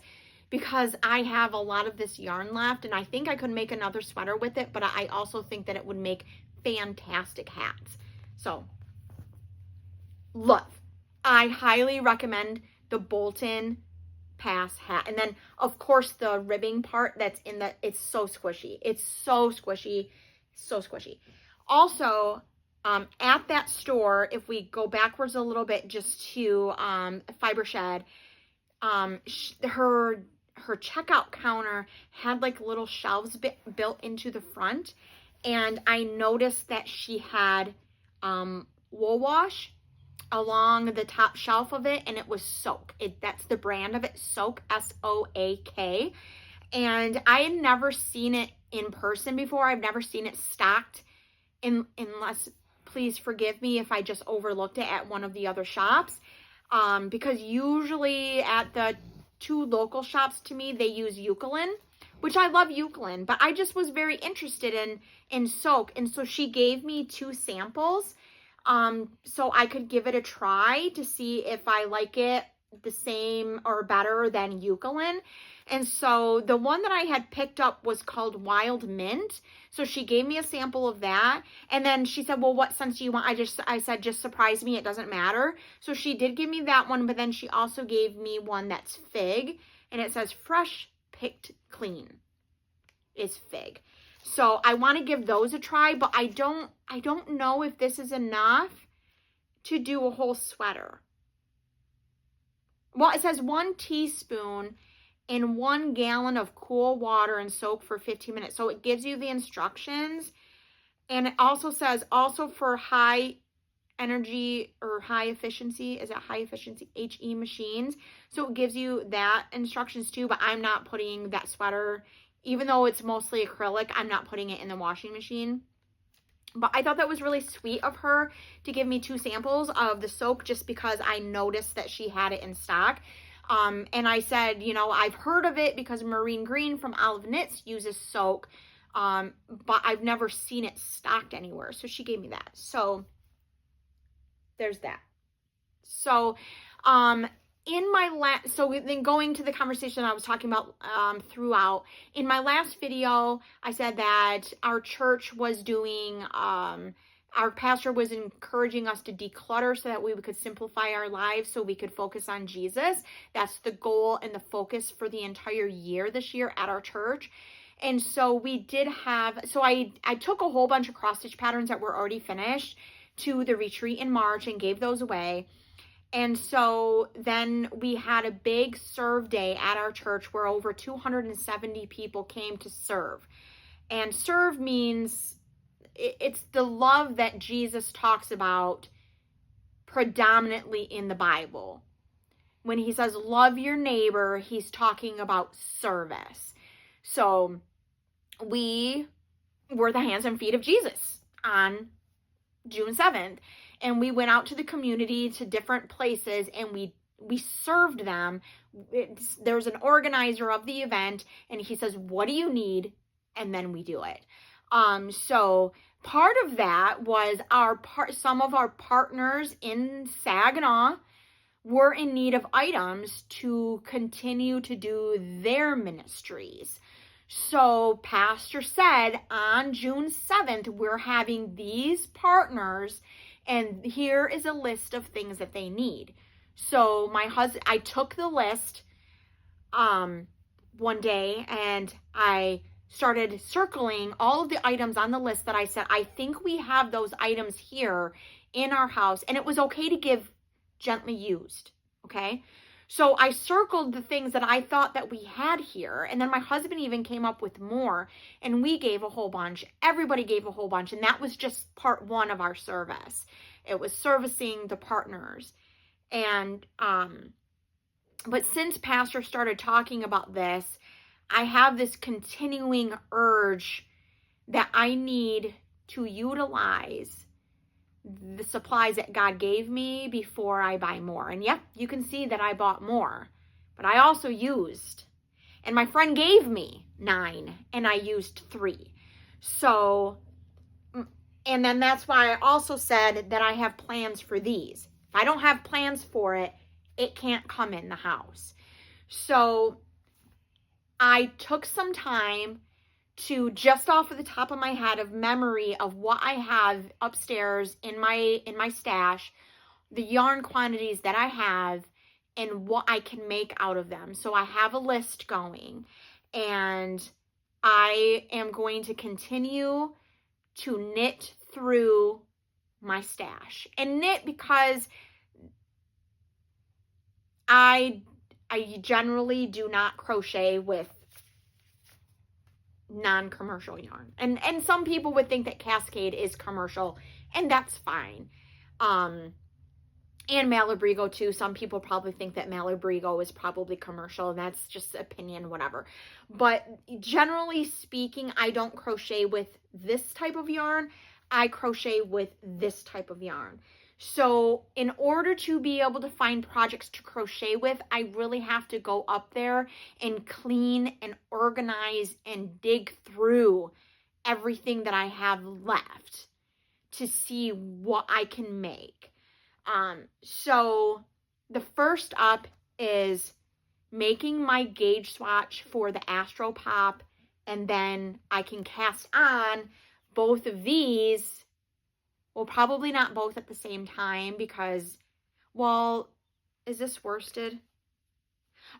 because I have a lot of this yarn left, and I think I could make another sweater with it, but I also think that it would make fantastic hats. So, love. I highly recommend the Bolton Pass hat. And then, of course, the ribbing part that's in it's so squishy. It's so squishy, so squishy. Also, at that store, if we go backwards a little bit just to Fiber Shed, her checkout counter had like little shelves built into the front, and I noticed that she had wool wash along the top shelf of it, and it was Soak. That's the brand of it, Soak, S-O-A-K. And I had never seen it in person before. I've never seen it stocked, unless, please forgive me if I just overlooked it at one of the other shops, because usually at the 2 local shops to me, they use Eucalyptus, which I love Eucalyptus, but I just was very interested in Soak. And so she gave me 2 samples, so I could give it a try to see if I like it the same or better than Eucalyptus. And so the one that I had picked up was called Wild Mint. So she gave me a sample of that. And then she said, well, what scents do you want? I said, just surprise me. It doesn't matter. So she did give me that one, but then she also gave me one that's fig. And it says fresh, picked, clean is fig. So I want to give those a try, but I don't know if this is enough to do a whole sweater. Well, it says 1 teaspoon in 1 gallon of cool water and soak for 15 minutes. So it gives you the instructions. And it also says also for high energy or high efficiency, is it high efficiency HE machines? So it gives you that instructions too, but I'm not putting that sweater, even though it's mostly acrylic, I'm not putting it in the washing machine. But I thought that was really sweet of her to give me 2 samples of the Soak, just because I noticed that she had it in stock. And I said, you know, I've heard of it because Marine Green from Olive Knits uses Soak, but I've never seen it stocked anywhere. So she gave me that. So there's that. So, so then going to the conversation I was talking about throughout, in my last video, I said that our church was doing, our pastor was encouraging us to declutter so that we could simplify our lives so we could focus on Jesus. That's the goal and the focus for the entire year this year at our church. And so we did have, so I took a whole bunch of cross stitch patterns that were already finished to the retreat in March and gave those away. And so then we had a big serve day at our church where over 270 people came to serve. And serve means it's the love that Jesus talks about predominantly in the Bible. When he says love your neighbor, he's talking about service. So we were the hands and feet of Jesus on June 7th. And we went out to the community, to different places, and we served them. There's an organizer of the event, and he says, what do you need? And then we do it. So part of that was some of our partners in Saginaw were in need of items to continue to do their ministries. So Pastor said on June 7th, we're having these partners, and here is a list of things that they need. So I took the list one day, and I started circling all of the items on the list that I said, I think we have those items here in our house, and it was okay to give gently used, okay? So I circled the things that I thought that we had here, and then my husband even came up with more, and we gave a whole bunch. Everybody gave a whole bunch, and that was just part 1 of our service. It was servicing the partners. And, but since Pastor started talking about this, I have this continuing urge that I need to utilize the supplies that God gave me before I buy more. And yep, you can see that I bought more, but I also used, and my friend gave me 9 and I used 3. So, and then that's why I also said that I have plans for these. If I don't have plans for it, it can't come in the house. So I took some time to, just off of the top of my head of memory of what I have upstairs in my stash, the yarn quantities that I have and what I can make out of them. So I have a list going, and I am going to continue to knit through my stash. And knit because I generally do not crochet with non-commercial yarn. And some people would think that Cascade is commercial, and that's fine. And Malabrigo too. Some people probably think that Malabrigo is probably commercial, and that's just opinion, whatever. But generally speaking, I don't crochet with this type of yarn. I crochet with this type of yarn. So in order to be able to find projects to crochet with, I really have to go up there and clean and organize and dig through everything that I have left to see what I can make. So the first up is making my gauge swatch for the Astro Pop, and then I can cast on both of these. Well, probably not both at the same time because, well, is this worsted?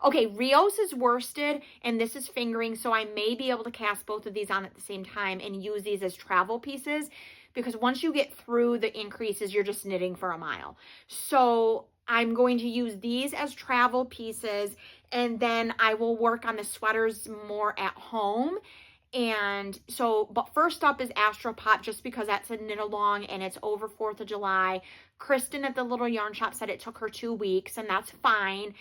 Okay, Rios is worsted and this is fingering, so I may be able to cast both of these on at the same time and use these as travel pieces, because once you get through the increases, you're just knitting for a mile. So I'm going to use these as travel pieces, and then I will work on the sweaters more at home. And so, but first up is Astro Pop, just because that's a knit along and it's over 4th of July. Kristen at the little yarn shop said it took her 2 weeks, and that's fine.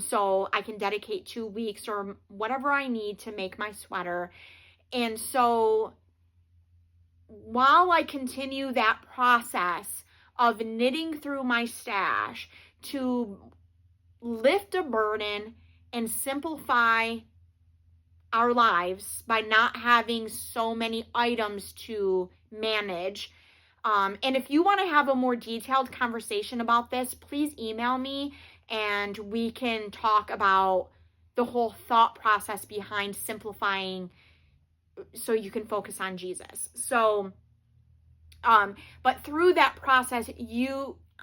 So I can dedicate 2 weeks or whatever I need to make my sweater. And so while I continue that process of knitting through my stash to lift a burden and simplify our lives by not having so many items to manage. And if you want to have a more detailed conversation about this, please email me and we can talk about the whole thought process behind simplifying so you can focus on Jesus. So, but through that process,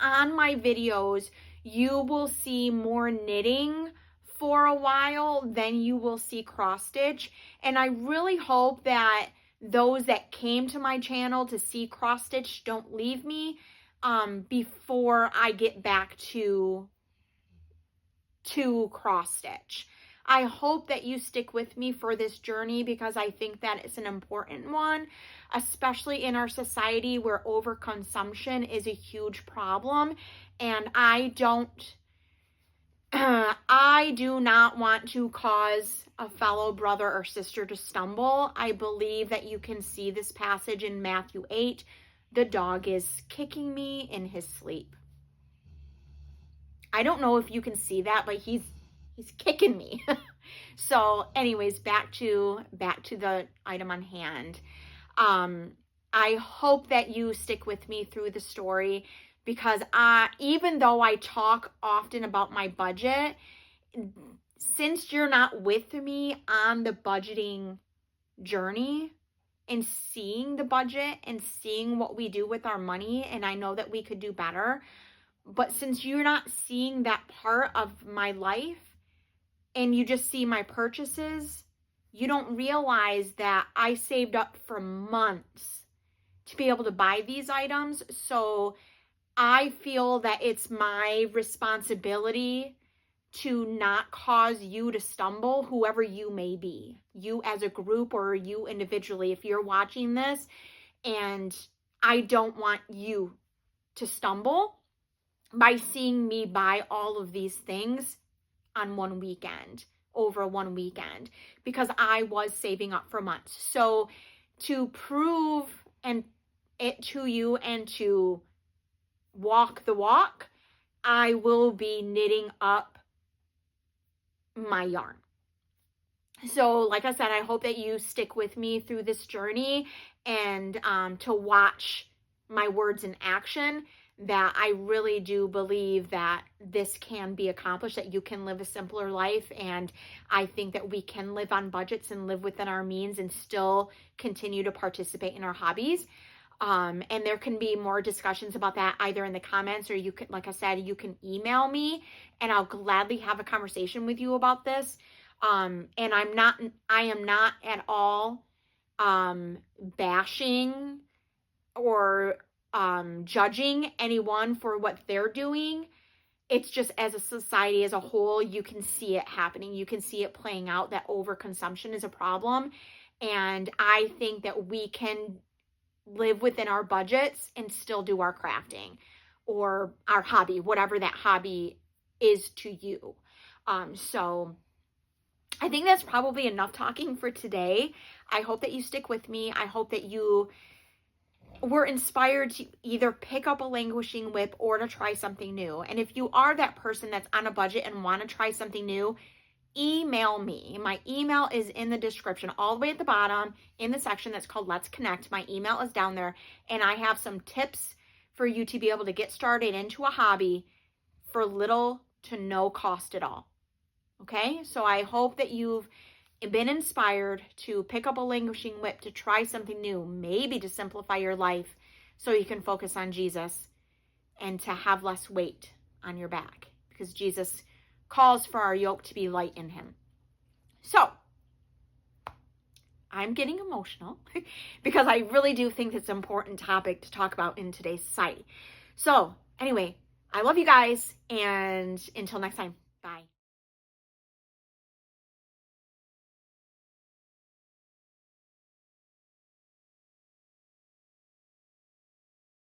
on my videos, you will see more knitting for a while, then you will see cross stitch. And I really hope that those that came to my channel to see cross stitch don't leave me before I get back to cross stitch. I hope that you stick with me for this journey, because I think that it's an important one, especially in our society where overconsumption is a huge problem. And I do not want to cause a fellow brother or sister to stumble. I believe that you can see this passage in Matthew 8. The dog is kicking me in his sleep. I don't know if you can see that, but he's kicking me. So anyways, back to the item on hand. I hope that you stick with me through the story, because even though I talk often about my budget, since you're not with me on the budgeting journey and seeing the budget and seeing what we do with our money, and I know that we could do better, but since you're not seeing that part of my life and you just see my purchases, you don't realize that I saved up for months to be able to buy these items. So I feel that it's my responsibility to not cause you to stumble, whoever you may be, you as a group or you individually. If you're watching this, and I don't want you to stumble by seeing me buy all of these things on one weekend, over one weekend, because I was saving up for months. So to prove it to you and to walk the walk, I will be knitting up my yarn. So like I said, I hope that you stick with me through this journey and to watch my words in action, that I really do believe that this can be accomplished, that you can live a simpler life. And I think that we can live on budgets and live within our means and still continue to participate in our hobbies. And there can be more discussions about that either in the comments, or you can, like I said, you can email me and I'll gladly have a conversation with you about this. And I am not at all bashing or judging anyone for what they're doing. It's just, as a society as a whole, you can see it happening. You can see it playing out, that overconsumption is a problem. And I think that we can live within our budgets and still do our crafting or our hobby, whatever that hobby is to you. So I think that's probably enough talking for today. I hope that you stick with me. I hope that you were inspired to either pick up a languishing whip or to try something new. And if you are that person that's on a budget and want to try something new, email me. My email is in the description, all the way at the bottom in the section that's called Let's Connect. My email is down there, and I have some tips for you to be able to get started into a hobby for little to no cost at all. Okay, so I hope that you've been inspired to pick up a languishing whip, to try something new, maybe to simplify your life so you can focus on Jesus and to have less weight on your back, because Jesus calls for our yoke to be light in him. So I'm getting emotional because I really do think it's an important topic to talk about in today's society. So anyway, I love you guys, and until next time, bye.